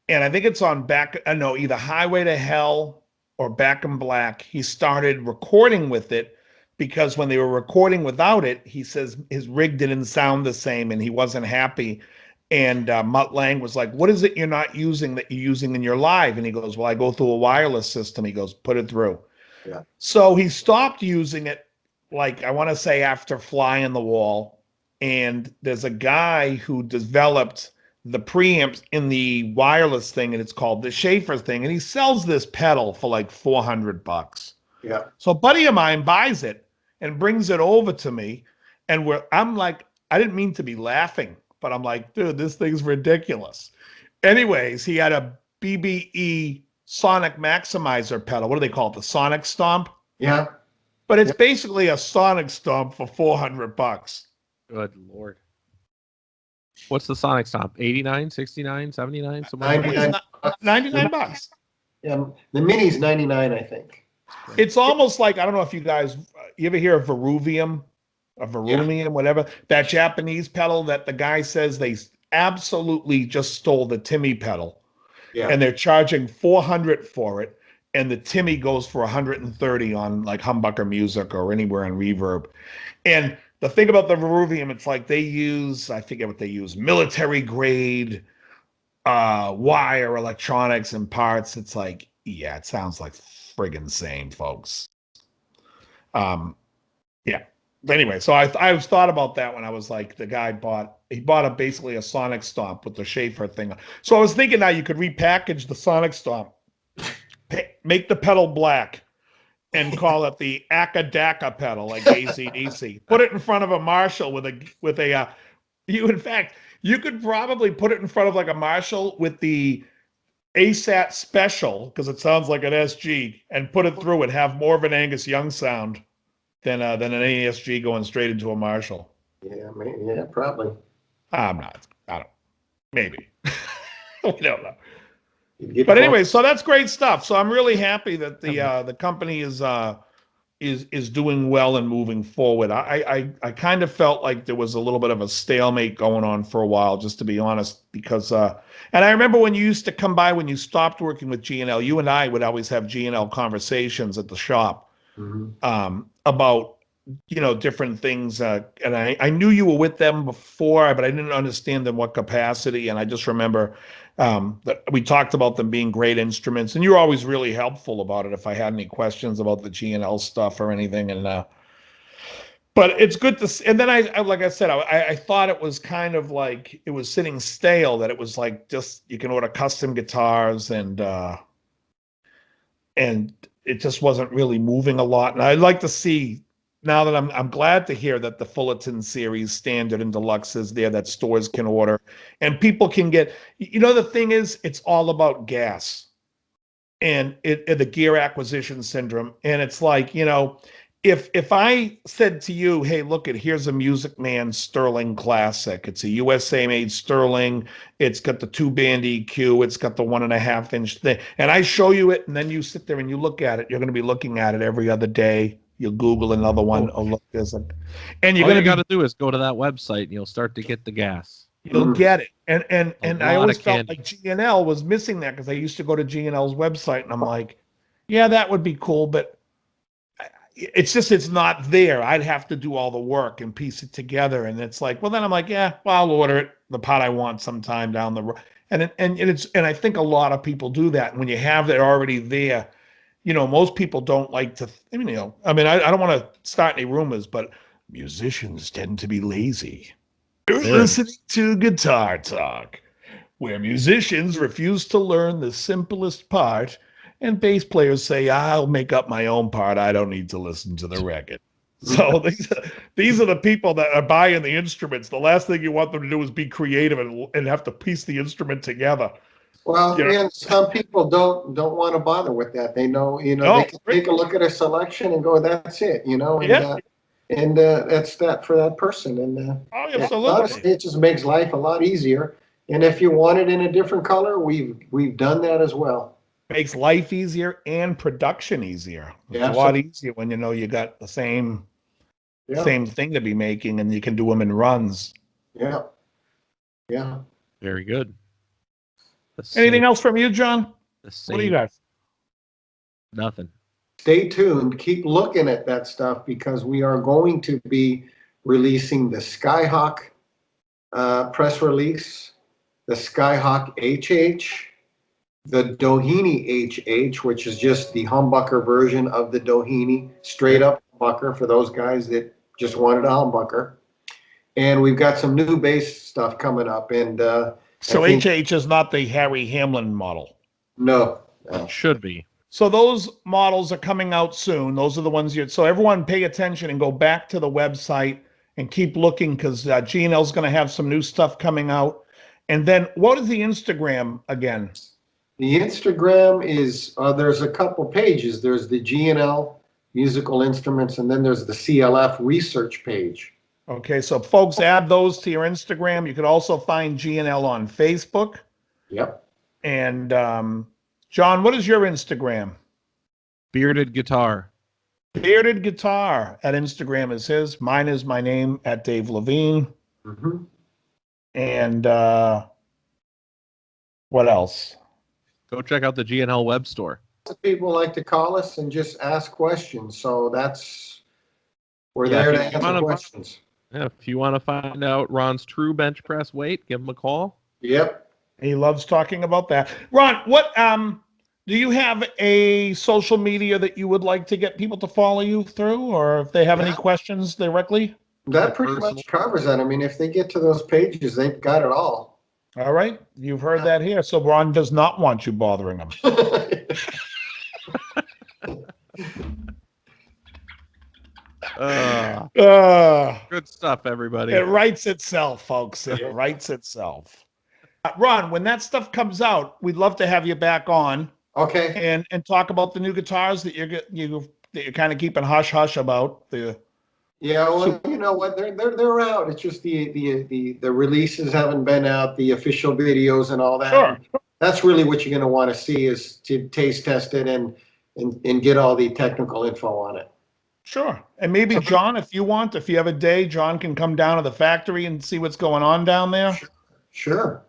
And I think it's on either Highway to Hell or Back in Black. He started recording with it because when they were recording without it, he says his rig didn't sound the same and he wasn't happy. And Mutt Lang was like, what is it you're not using that you're using in your live? And he goes, well, I go through a wireless system. He goes, put it through. Yeah. So he stopped using it, like I want to say after Fly on the Wall. And there's a guy who developed the preamps in the wireless thing, and it's called the Schaefer thing. And he sells this pedal for like $400. Yeah. So a buddy of mine buys it and brings it over to me. And I'm like, I didn't mean to be laughing, but I'm like, dude, this thing's ridiculous. Anyways, he had a BBE Sonic Maximizer pedal. What do they call it? The Sonic Stomp? Yeah. But it's basically a Sonic Stomp for $400. Good Lord. What's the Sonic Stomp? 89, 69, 79? Somewhere 99. $99. Yeah, the Mini's 99, I think. It's almost like, I don't know if you guys, you ever hear of Veruvium? Whatever. That Japanese pedal that the guy says they absolutely just stole the Timmy pedal. Yeah. And they're charging $400 for it. And the Timmy goes for $130 on like Humbucker Music or anywhere on Reverb. And the thing about the Veruvium, it's like they use, I forget what they use, military grade wire electronics and parts. It's like, yeah, it sounds like friggin' same, folks. Yeah. Anyway, so I thought about that when I was like, the guy bought basically a Sonic Stomp with the Schaefer thing. So I was thinking now you could repackage the Sonic Stomp, make the pedal black, and call it the Akadaka pedal, like AC/DC. Put it in front of a Marshall you could probably put it in front of like a Marshall with the ASAT Special, because it sounds like an SG, and put it through and have more of an Angus Young sound than an ASG going straight into a Marshall. Yeah, probably. I don't. Maybe. We don't know. But anyway, so that's great stuff. So I'm really happy that the company is is doing well and moving forward. I kind of felt like there was a little bit of a stalemate going on for a while, just to be honest, because and I remember when you used to come by when you stopped working with G&L, you and I would always have G&L conversations at the shop about different things. And I knew you were with them before, but I didn't understand in what capacity. And I just remember that we talked about them being great instruments, and you were always really helpful about it if I had any questions about the G&L stuff or anything. And but it's good to see. And then I like I said, I thought it was kind of like it was sitting stale, that it was like just you can order custom guitars and it just wasn't really moving a lot. And I'd like to see now that I'm glad to hear that the Fullerton series standard and deluxe is there, that stores can order and people can get. The thing is, it's all about gas and the gear acquisition syndrome. And it's like, if I said to you, hey, look, here's a Music Man Sterling Classic. It's a USA made Sterling. It's got the 2-band EQ. It's got the 1.5-inch thing. And I show you it, and then you sit there and you look at it. You're going to be looking at it every other day. You'll Google another one. Oh, look, there's a. And all you got to do is go to that website, and you'll start to get the gas. You'll get it. And I always felt like G&L was missing that, because I used to go to G&L's website, and I'm like, yeah, that would be cool, but it's not there. I'd have to do all the work and piece it together. And it's like, well, then I'm like, yeah, well, I'll order it, the part I want sometime down the road. And I think a lot of people do that. And when you have it already there, most people don't like to, I don't want to start any rumors, but musicians tend to be lazy. You're listening to Guitar Talk, where musicians refuse to learn the simplest part, and bass players say, I'll make up my own part. I don't need to listen to the record. So these are the people that are buying the instruments. The last thing you want them to do is be creative and have to piece the instrument together. Well, and some people don't want to bother with that. They know, they can take a look at a selection and go, that's it, and that's that for that person. And absolutely. Honestly, it just makes life a lot easier. And if you want it in a different color, we've done that as well. Makes life easier and production easier. It's a lot easier when you got the same thing to be making, and you can do them in runs. Yeah. Very good. Anything else from you, John? What do you got? Nothing. Stay tuned. Keep looking at that stuff, because we are going to be releasing the Skyhawk press release, the Skyhawk HH, the Doheny HH, which is just the humbucker version of the Doheny, straight up humbucker for those guys that just wanted a humbucker. And we've got some new bass stuff coming up. And so HH is not the Harry Hamlin model. No. It should be. So those models are coming out soon. Those are the ones so everyone pay attention and go back to the website and keep looking, because G&L is going to have some new stuff coming out. And then what is the Instagram again? The Instagram is, there's a couple pages. There's the G&L musical instruments, and then there's the CLF research page. Okay, so folks, add those to your Instagram. You could also find G&L on Facebook. Yep. And John, what is your Instagram? Bearded Guitar. Bearded Guitar at Instagram is his. Mine is my name at Dave Levine. Mm-hmm. And what else? Go check out the G&L web store. People like to call us and just ask questions, so we're there to answer questions. If you want to find out Ron's true bench press weight, give him a call. Yep. He loves talking about that. Ron, what do you have a social media that you would like to get people to follow you through, or if they have any questions directly? That pretty much covers that. I mean, if they get to those pages, they've got it all. All right. You've heard that here. So Ron does not want you bothering him. Good stuff, everybody. It writes itself, folks. It writes itself. Ron, when that stuff comes out, we'd love to have you back on. Okay. And talk about the new guitars that you're kind of keeping hush hush about. Yeah, well, you know what? They're out. It's just the releases haven't been out, the official videos and all that. Sure. That's really what you're going to want to see, is to taste test it and get all the technical info on it. Sure. And maybe John, if you have a day, John can come down to the factory and see what's going on down there. Sure.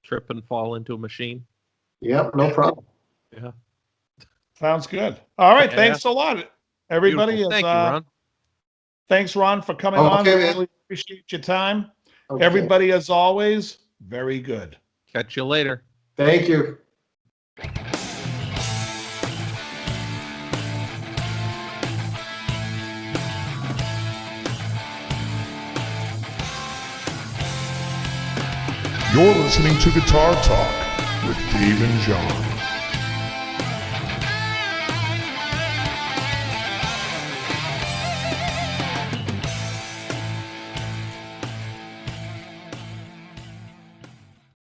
Trip and fall into a machine. Yep, no problem. Yeah. Sounds good. All right. Yeah. Thanks a lot. Everybody Beautiful. is, Thank you, Ron. thanks, Ron, for coming on. Okay, man. Really appreciate your time. Okay. Everybody, as always, very good. Catch you later. Thank you. You're listening to Guitar Talk with Dave and John.